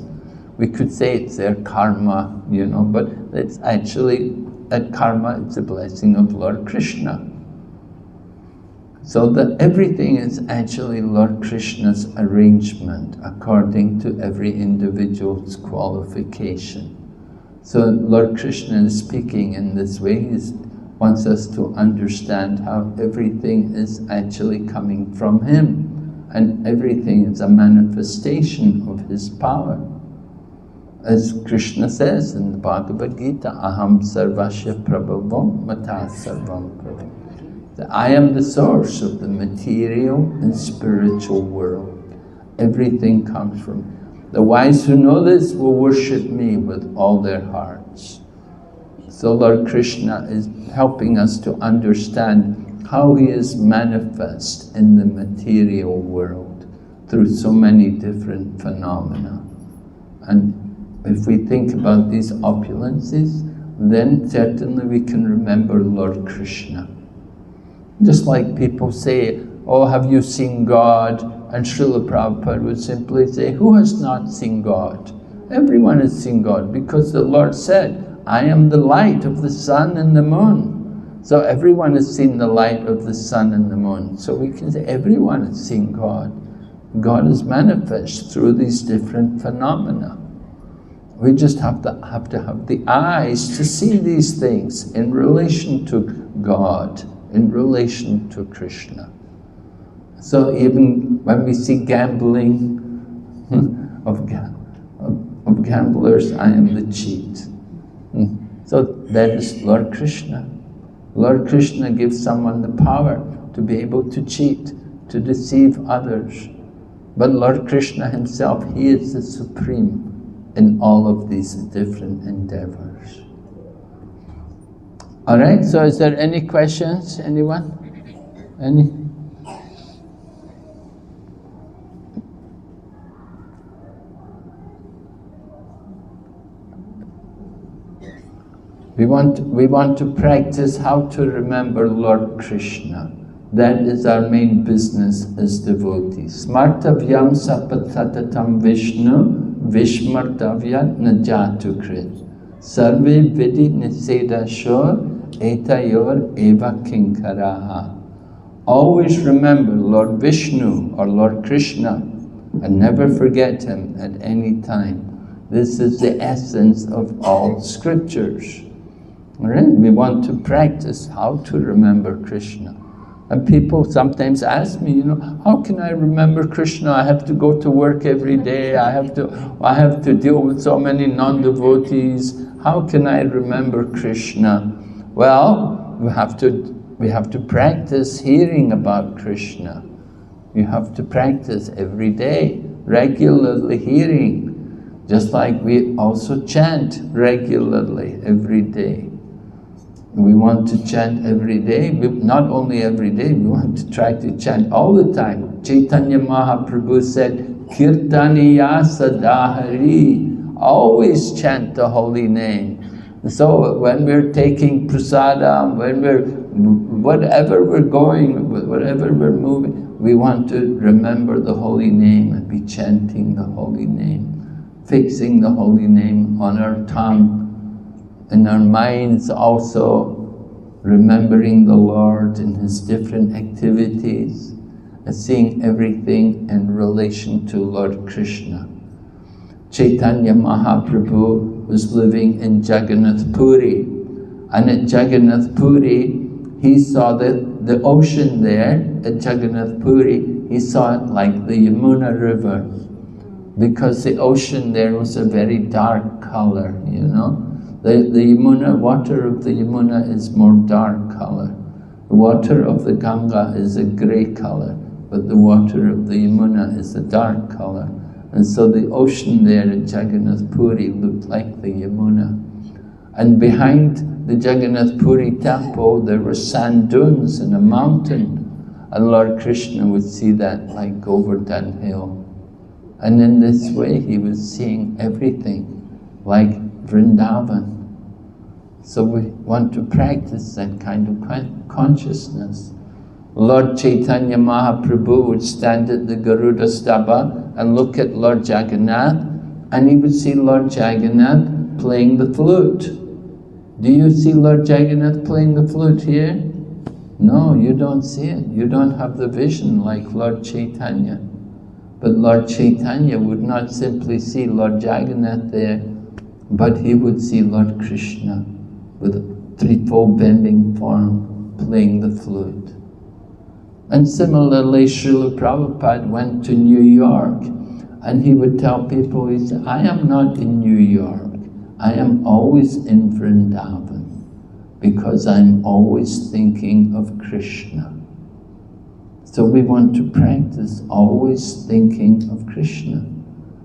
D: We could say it's their karma, but it's actually, that karma, it's a blessing of Lord Krishna. So that everything is actually Lord Krishna's arrangement according to every individual's qualification. So Lord Krishna is speaking in this way. He wants us to understand how everything is actually coming from Him, and everything is a manifestation of His power. As Krishna says in the Bhagavad Gita, Aham sarvasya prabhavam mata sarvam prabhavam. I am the source of the material and spiritual world. Everything comes from me. The wise who know this will worship me with all their hearts. So Lord Krishna is helping us to understand how He is manifest in the material world through so many different phenomena. And if we think about these opulences, then certainly we can remember Lord Krishna. Just like people say, oh, have you seen God? And Srila Prabhupada would simply say, who has not seen God? Everyone has seen God, because the Lord said, I am the light of the sun and the moon. So everyone has seen the light of the sun and the moon. So we can say everyone has seen God. God is manifest through these different phenomena. We just have to have the eyes to see these things in relation to God, in relation to Krishna. So even when we see gambling of gamblers, I am the cheat. So that is Lord Krishna. Lord Krishna gives someone the power to be able to cheat, to deceive others. But Lord Krishna Himself, He is the Supreme in all of these different endeavors. All right, so is there any questions? Anyone? Any? We want to practice how to remember Lord Krishna. That is our main business as devotees. Smartavyam sapatatatam Vishnu Vishmartavya najatu krit. Sarve vidi nisedashor etayor eva kinkaraha. Always remember Lord Vishnu or Lord Krishna and never forget Him at any time. This is the essence of all scriptures. All right? We want to practice how to remember Krishna. And people sometimes ask me, how can I remember Krishna? I have to go to work every day. I have to deal with so many non-devotees. How can I remember Krishna? Well, we have to practice hearing about Krishna. You have to practice every day, regularly hearing. Just like we also chant regularly every day. We want to chant every day, not only every day, we want to try to chant all the time. Chaitanya Mahaprabhu said, Kirtaniya Sadahari, always chant the holy name. So when we're taking prasadam, whatever we're going, whatever we're moving, we want to remember the holy name and be chanting the holy name, fixing the holy name on our tongue, in our minds also, remembering the Lord in His different activities, and seeing everything in relation to Lord Krishna. Chaitanya Mahaprabhu was living in Jagannath Puri, and at Jagannath Puri he saw the ocean there. At Jagannath Puri he saw it like the Yamuna river, because the ocean there was a very dark color, you know. The Yamuna, water of the Yamuna is more dark color. The water of the Ganga is a grey color, but the water of the Yamuna is a dark color. And so the ocean there at Jagannath Puri looked like the Yamuna. And behind the Jagannath Puri temple there were sand dunes and a mountain. And Lord Krishna would see that like Govardhan Hill. And in this way he was seeing everything like Vrindavan. So we want to practice that kind of consciousness. Lord Chaitanya Mahaprabhu would stand at the Garuda Staba and look at Lord Jagannath, and he would see Lord Jagannath playing the flute. Do you see Lord Jagannath playing the flute here? No, you don't see it. You don't have the vision like Lord Chaitanya. But Lord Chaitanya would not simply see Lord Jagannath there, but he would see Lord Krishna with a threefold bending form playing the flute. And similarly, Srila Prabhupada went to New York, and he would tell people, he said, I am not in New York, I am always in Vrindavan, because I'm always thinking of Krishna. So we want to practice always thinking of Krishna.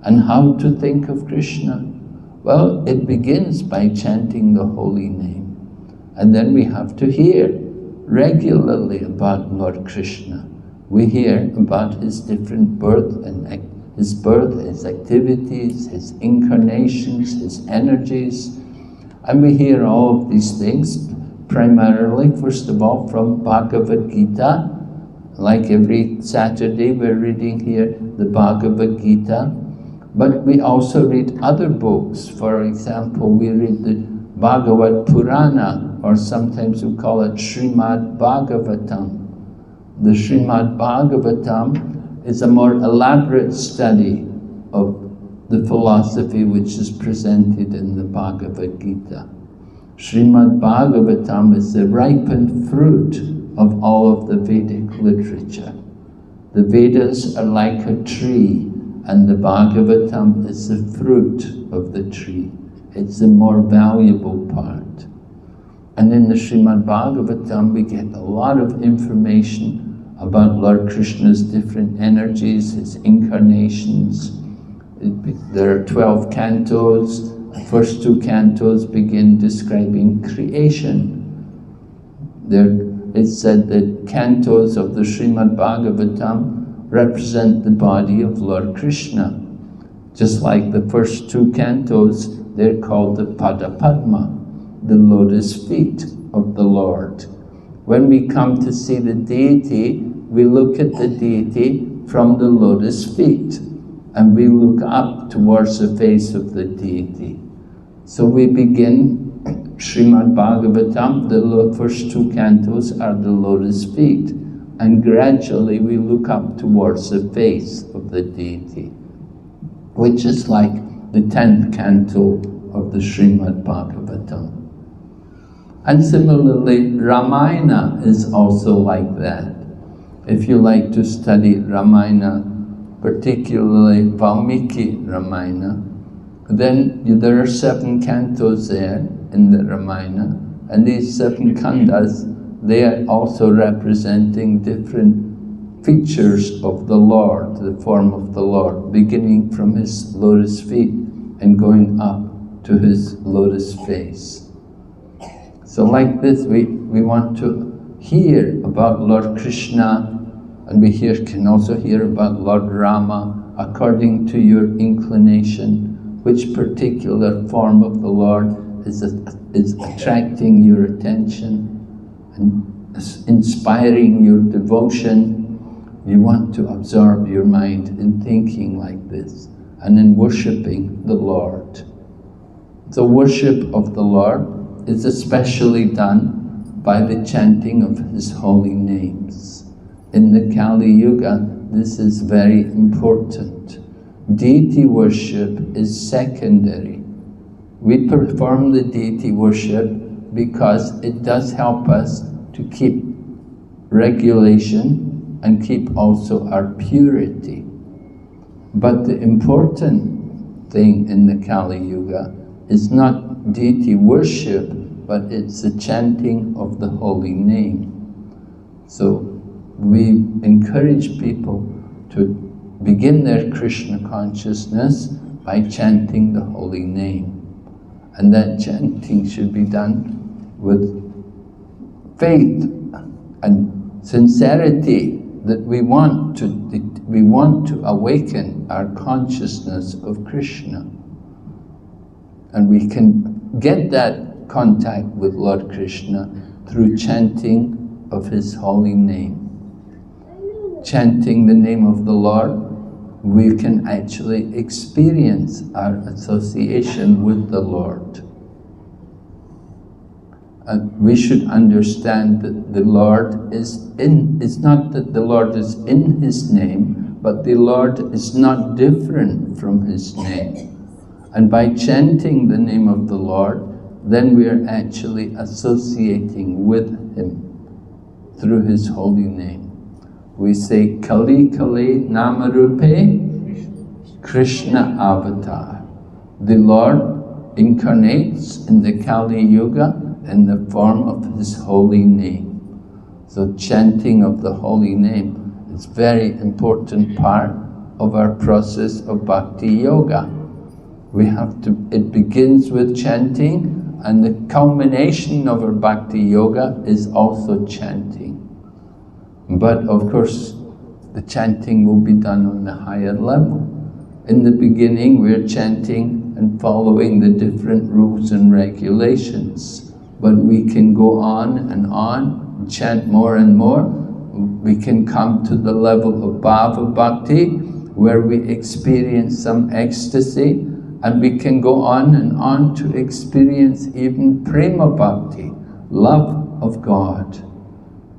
D: And how to think of Krishna? Well, it begins by chanting the holy name. And then we have to hear regularly about Lord Krishna. We hear about his different birth, his activities, his incarnations, his energies. And we hear all of these things primarily, first of all, from Bhagavad Gita. Like every Saturday we're reading here the Bhagavad Gita. But we also read other books. For example, we read the Bhagavad Purana, or sometimes we call it Srimad Bhagavatam. The Srimad Bhagavatam is a more elaborate study of the philosophy which is presented in the Bhagavad Gita. Srimad Bhagavatam is the ripened fruit of all of the Vedic literature. The Vedas are like a tree, and the Bhagavatam is the fruit of the tree. It's the more valuable part. And in the Srimad Bhagavatam we get a lot of information about Lord Krishna's different energies, his incarnations. There are 12 cantos. The first 2 cantos begin describing creation. It's said that cantos of the Srimad Bhagavatam represent the body of Lord Krishna. Just like the first 2 cantos, they're called the Pada Padma, the lotus feet of the Lord. When we come to see the deity, we look at the deity from the lotus feet, and we look up towards the face of the deity. So we begin Srimad Bhagavatam, the first 2 cantos are the lotus feet, and gradually we look up towards the face of the deity, which is like the 10th canto of the Srimad Bhagavatam. And similarly, Ramayana is also like that. If you like to study Ramayana, particularly Valmiki Ramayana, then there are 7 cantos there in the Ramayana, and these 7 kandas, they are also representing different features of the Lord, the form of the Lord, beginning from his lotus feet and going up to his lotus face. So like this, we want to hear about Lord Krishna, and we can also hear about Lord Rama according to your inclination, which particular form of the Lord is attracting your attention and inspiring your devotion, you want to absorb your mind in thinking like this and in worshipping the Lord. The worship of the Lord is especially done by the chanting of His holy names. In the Kali Yuga, this is very important. Deity worship is secondary. We perform the deity worship because it does help us to keep regulation and keep also our purity. But the important thing in the Kali Yuga is not deity worship, but it's the chanting of the holy name. So we encourage people to begin their Krishna consciousness by chanting the holy name. And that chanting should be done with faith and sincerity that we want to awaken our consciousness of Krishna. And we can get that contact with Lord Krishna through chanting of His holy name. Chanting the name of the Lord, we can actually experience our association with the Lord. And we should understand that the Lord is in, it's not that the Lord is in His name, but the Lord is not different from His name. And by chanting the name of the Lord, then we are actually associating with Him through His holy name. We say, Kali Kali Namarupe Krishna Avatar. The Lord incarnates in the Kali Yuga in the form of His holy name. So chanting of the holy name is a very important part of our process of Bhakti Yoga. We have to, it begins with chanting, and the culmination of our Bhakti Yoga is also chanting. But of course, the chanting will be done on a higher level. In the beginning, we're chanting and following the different rules and regulations. But we can go on, and chant more and more. We can come to the level of Bhava Bhakti, where we experience some ecstasy, and we can go on to experience even Prema Bhakti, love of God.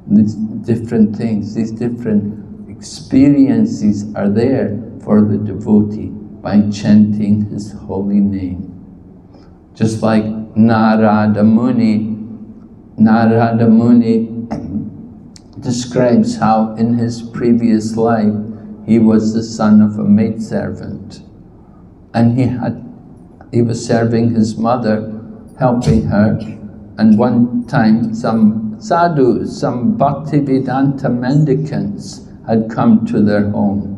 D: These different things, these different experiences are there for the devotee by chanting His holy name. Just like Narada Muni describes how in his previous life he was the son of a maidservant. And he was serving his mother, helping her, and one time some sadhus, some Bhaktivedanta mendicants had come to their home.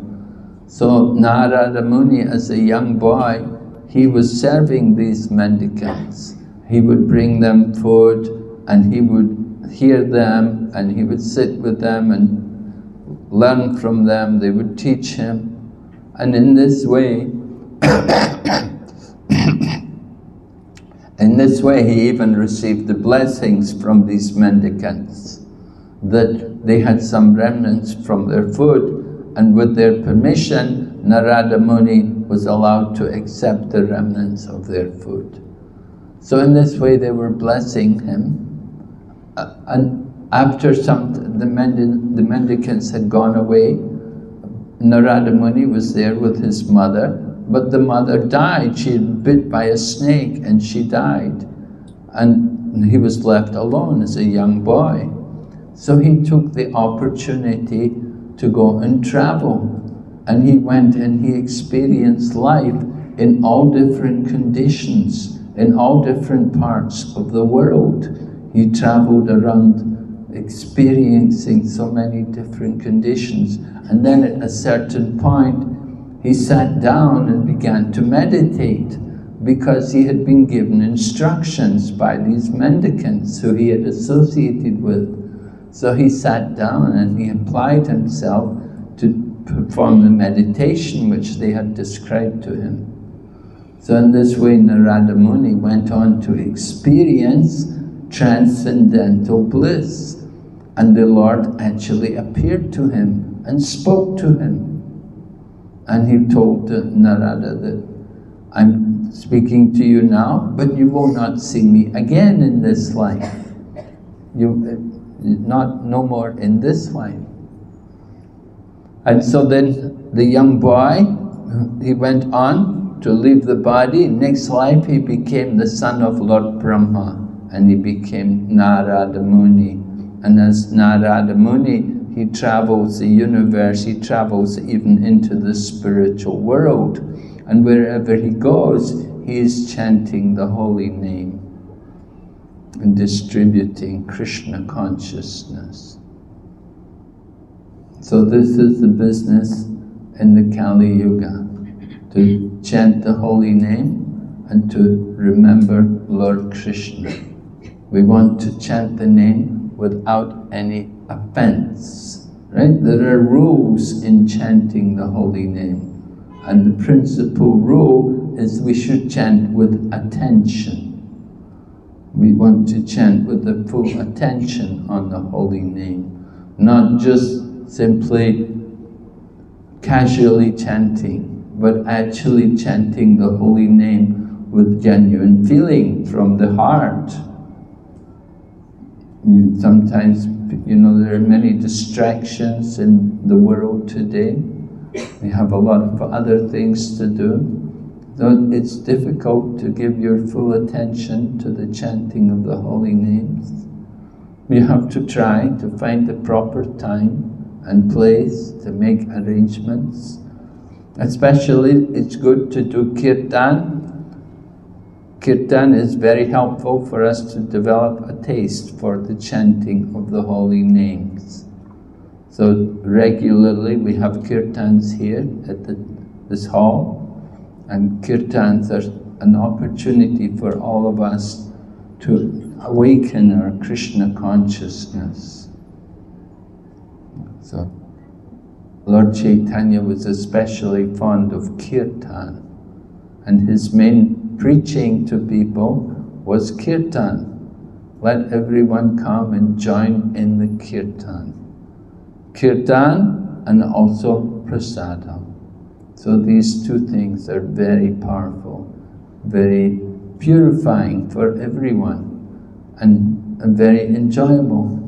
D: So Narada Muni, as a young boy, he was serving these mendicants. He would bring them food, and he would hear them, and he would sit with them and learn from them. They would teach him. And in this way, he even received the blessings from these mendicants, that they had some remnants from their food, and with their permission, Narada Muni was allowed to accept the remnants of their food. So in this way they were blessing him. And after the mendicants had gone away, Narada Muni was there with his mother, but the mother died. She had been bit by a snake and she died. And he was left alone as a young boy. So he took the opportunity to go and travel. And he went and he experienced life in all different conditions, in all different parts of the world. He traveled around experiencing so many different conditions. And then at a certain point, he sat down and began to meditate, because he had been given instructions by these mendicants who he had associated with. So he sat down and he applied himself to perform the meditation which they had described to him. So in this way, Narada Muni went on to experience transcendental bliss. And the Lord actually appeared to him and spoke to him. And he told Narada that, I'm speaking to you now, but you will not see me again in this life. No more in this life. And so then the young boy, he went on to leave the body. Next life he became the son of Lord Brahma, and he became Narada Muni. And as Narada Muni, he travels the universe, he travels even into the spiritual world. And wherever he goes, he is chanting the holy name and distributing Krishna consciousness. So this is the business in the Kali Yuga, to chant the holy name and to remember Lord Krishna. We want to chant the name without any offense, right? There are rules in chanting the holy name. And the principal rule is we should chant with attention. We want to chant with the full attention on the holy name, not just simply casually chanting, but actually chanting the holy name with genuine feeling from the heart. Sometimes, there are many distractions in the world today. We have a lot of other things to do. So it's difficult to give your full attention to the chanting of the holy names. You have to try to find the proper time and place to make arrangements. Especially, it's good to do kirtan. Kirtan is very helpful for us to develop a taste for the chanting of the holy names. So regularly we have kirtans here at this hall, and kirtans are an opportunity for all of us to awaken our Krishna consciousness. So Lord Chaitanya was especially fond of kirtan, and his main preaching to people was kirtan. Let everyone come and join in the kirtan. Kirtan and also prasadam. So these two things are very powerful, very purifying for everyone, and very enjoyable.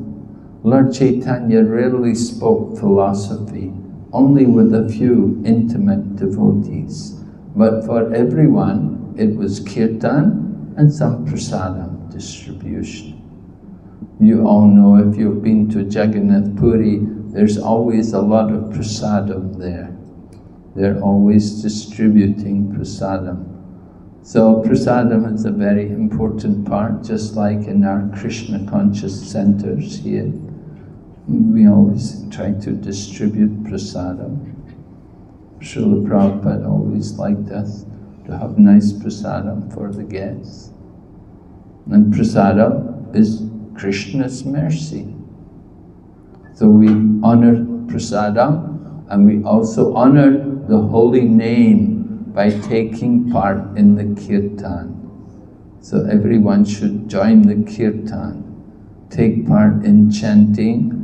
D: Lord Chaitanya rarely spoke philosophy, only with a few intimate devotees. But for everyone, it was kirtan and some prasadam distribution. You all know, if you've been to Jagannath Puri, there's always a lot of prasadam there. They're always distributing prasadam. So prasadam is a very important part, just like in our Krishna conscious centers here. We always try to distribute prasadam. Srila Prabhupada always liked us to have nice prasadam for the guests. And prasadam is Krishna's mercy. So we honor prasadam, and we also honor the holy name by taking part in the kirtan. So everyone should join the kirtan, take part in chanting,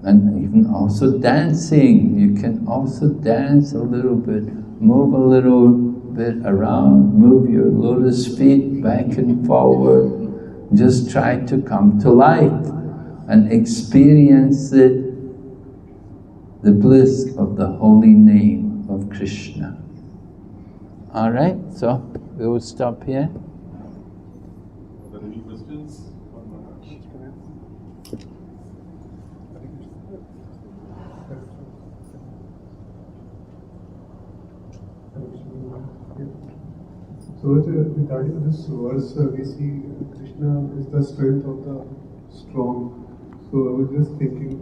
D: and even also dancing. You can also dance a little bit, move a little bit around, move your lotus feet back and forward. Just try to come to life and experience it, the bliss of the holy name of Krishna. All right, so we will stop here.
B: Are there any questions?
E: So regarding this verse, we see Krishna is the strength of the strong. So I was just thinking,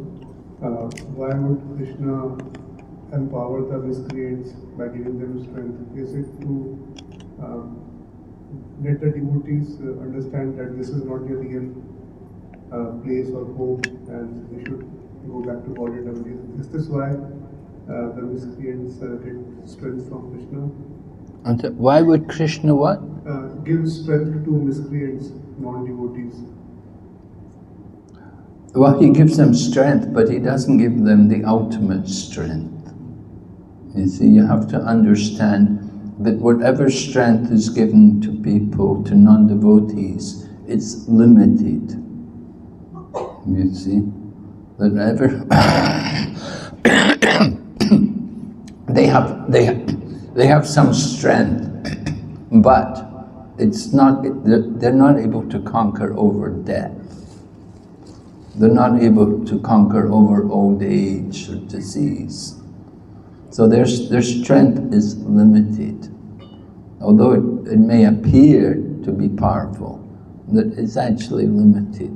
E: why would Krishna empower the miscreants by giving them strength? Is it to let the devotees understand that this is not a real place or home, and they should go back to body double? Is this why the miscreants get strength from Krishna?
D: And so why would Krishna what?
E: Give strength to miscreants, non-devotees.
D: Well, he gives them strength, but he doesn't give them the ultimate strength. You see, you have to understand that whatever strength is given to people, to non-devotees, it's limited. You see, whatever they have some strength, but it's not. They're not able to conquer over death. They're not able to conquer over old age or disease. So their strength is limited. Although it may appear to be powerful, that it's actually limited.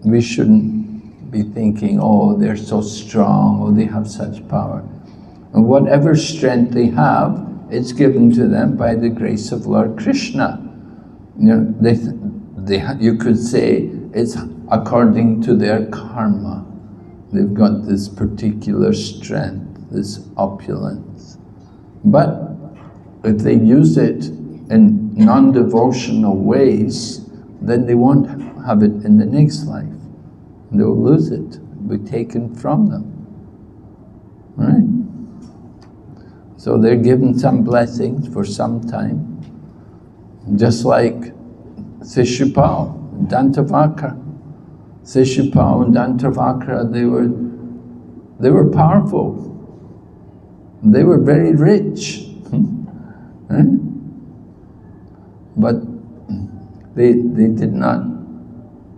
D: We shouldn't be thinking, oh, they're so strong, or they have such power. And whatever strength they have, it's given to them by the grace of Lord Krishna. You know, you could say it's according to their karma. They've got this particular strength, this opulence. But if they use it in non-devotional ways, then they won't have it in the next life. They'll lose it, it'll be taken from them. Right? So they're given some blessings for some time, just like Shishupal, Dantavakra. Shishupal and Dantavakra, they were powerful. They were very rich. Right? But they did not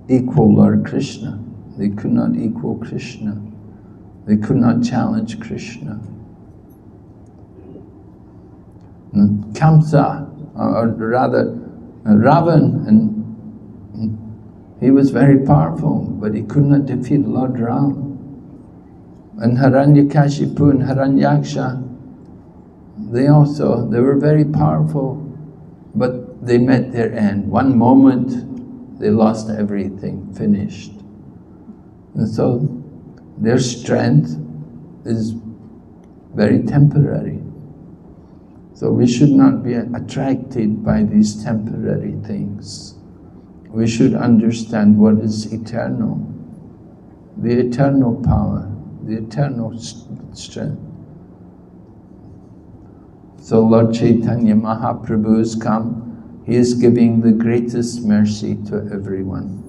D: equal Lord Krishna. They could not equal Krishna. They could not challenge Krishna. And Kamsa, or rather Ravan, and he was very powerful, but he could not defeat Lord Ram. And Hiranyakashipu and Hiranyaksha, they were very powerful, but they met their end. One moment, they lost everything, finished. And so their strength is very temporary. So we should not be attracted by these temporary things. We should understand what is eternal, the eternal power, the eternal strength. So Lord Chaitanya Mahaprabhu has come. He is giving the greatest mercy to everyone.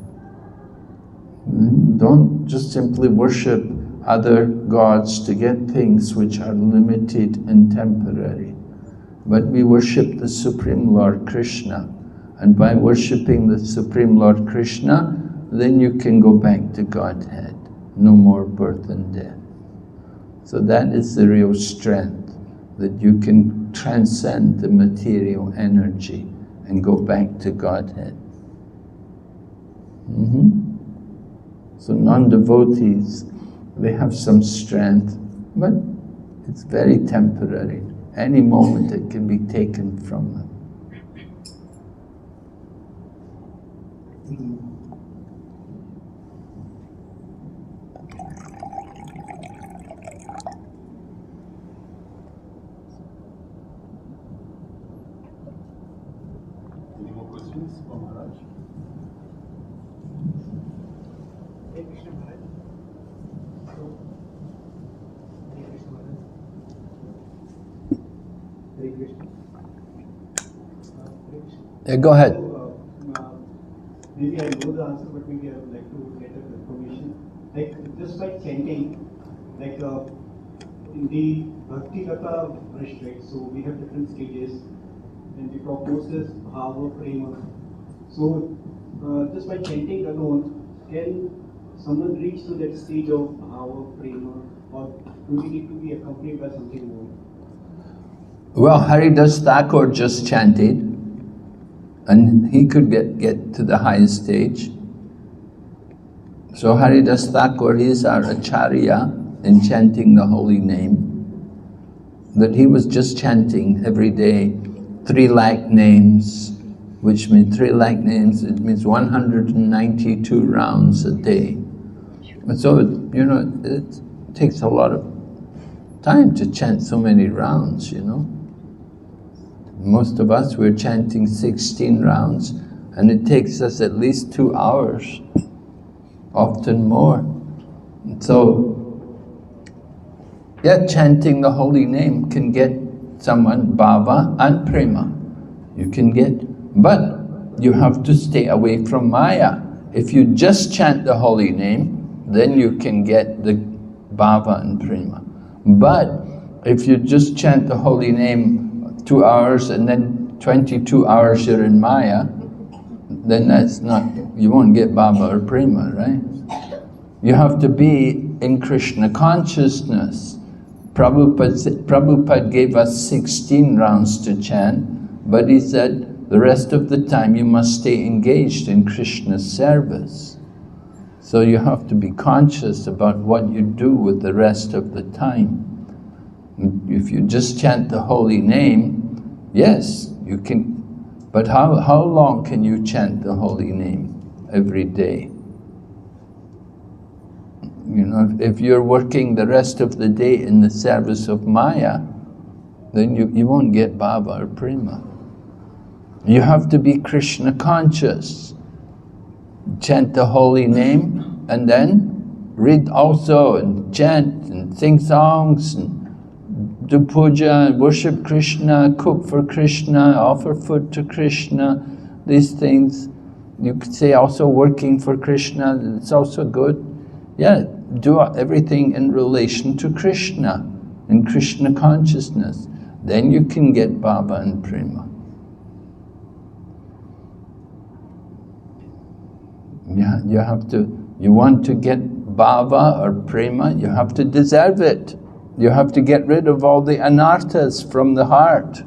D: Don't just simply worship other gods to get things which are limited and temporary. But we worship the Supreme Lord Krishna. And by worshipping the Supreme Lord Krishna, then you can go back to Godhead. No more birth and death. So that is the real strength, that you can transcend the material energy and go back to Godhead. So non-devotees, they have some strength, but it's very temporary. Any moment it can be taken from them.
A: Any more questions for Maharaj?
H: Hare Krishna Maharaj. So, Hare Krishna Maharaj. Hare Krishna. Hare Krishna.
D: Yeah, go ahead.
H: Maybe I know the answer, but maybe I would like to get a confirmation. Like just by chanting, like in the Bhakti Katha Vrish, right? So we have different stages, and the topmost is Bhava Prema. So just by chanting alone, can someone reach to that stage of Bhava Prema, or do we need to be accompanied by something more?
D: Well, Haridas Thakur just chanted, and he could get to the highest stage. So Haridas Thakur, he is our acharya in chanting the holy name. That he was just chanting every day 3 lakh names, which means 3 lakh names, it means 192 rounds a day. And so, you know, it takes a lot of time to chant so many rounds, you know. Most of us, we're chanting 16 rounds, and it takes us at least 2 hours, often more. So, yeah, chanting the holy name can get someone bhava and prema. You can get, but you have to stay away from Maya. If you just chant the holy name, then you can get the bhava and prema. But if you just chant the holy name 2 hours and then 22 hours you're in Maya, then that's not, you won't get bhava or prema, right? You have to be in Krishna consciousness. Prabhupada gave us 16 rounds to chant, but he said the rest of the time you must stay engaged in Krishna's service. So you have to be conscious about what you do with the rest of the time. If you just chant the holy name, yes, you can, but how long can you chant the holy name every day? You know, if you're working the rest of the day in the service of Maya, then you won't get bhava or prema. You have to be Krishna conscious. Chant the holy name and then read also and chant and sing songs and do puja, worship Krishna, cook for Krishna, offer food to Krishna, these things. You could say also working for Krishna, it's also good. Yeah, do everything in relation to Krishna, in Krishna consciousness. Then you can get bhava and prema. Yeah, you want to get bhava or prema, you have to deserve it. You have to get rid of all the anarthas from the heart.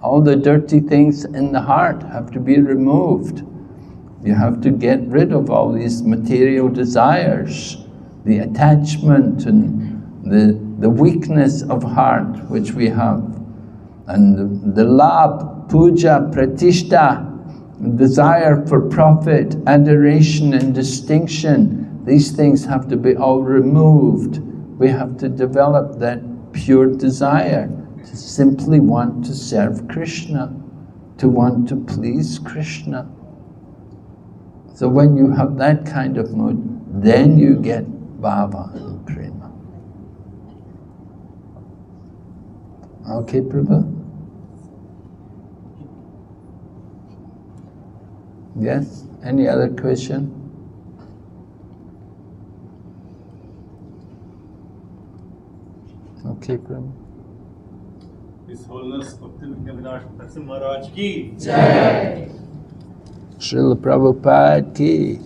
D: All the dirty things in the heart have to be removed. You have to get rid of all these material desires, the attachment and the weakness of heart which we have. And the labh, puja, pratishta, desire for profit, adoration and distinction, these things have to be all removed. We have to develop that pure desire to simply want to serve Krishna, to want to please Krishna. So when you have that kind of mood, then you get bhava and prema. Okay, Prabhu? Yes? Any other question? Okay, Prabhu.
A: His Holiness Bhakti Narasimha Maharaj ki
D: Srila Prabhupada ki.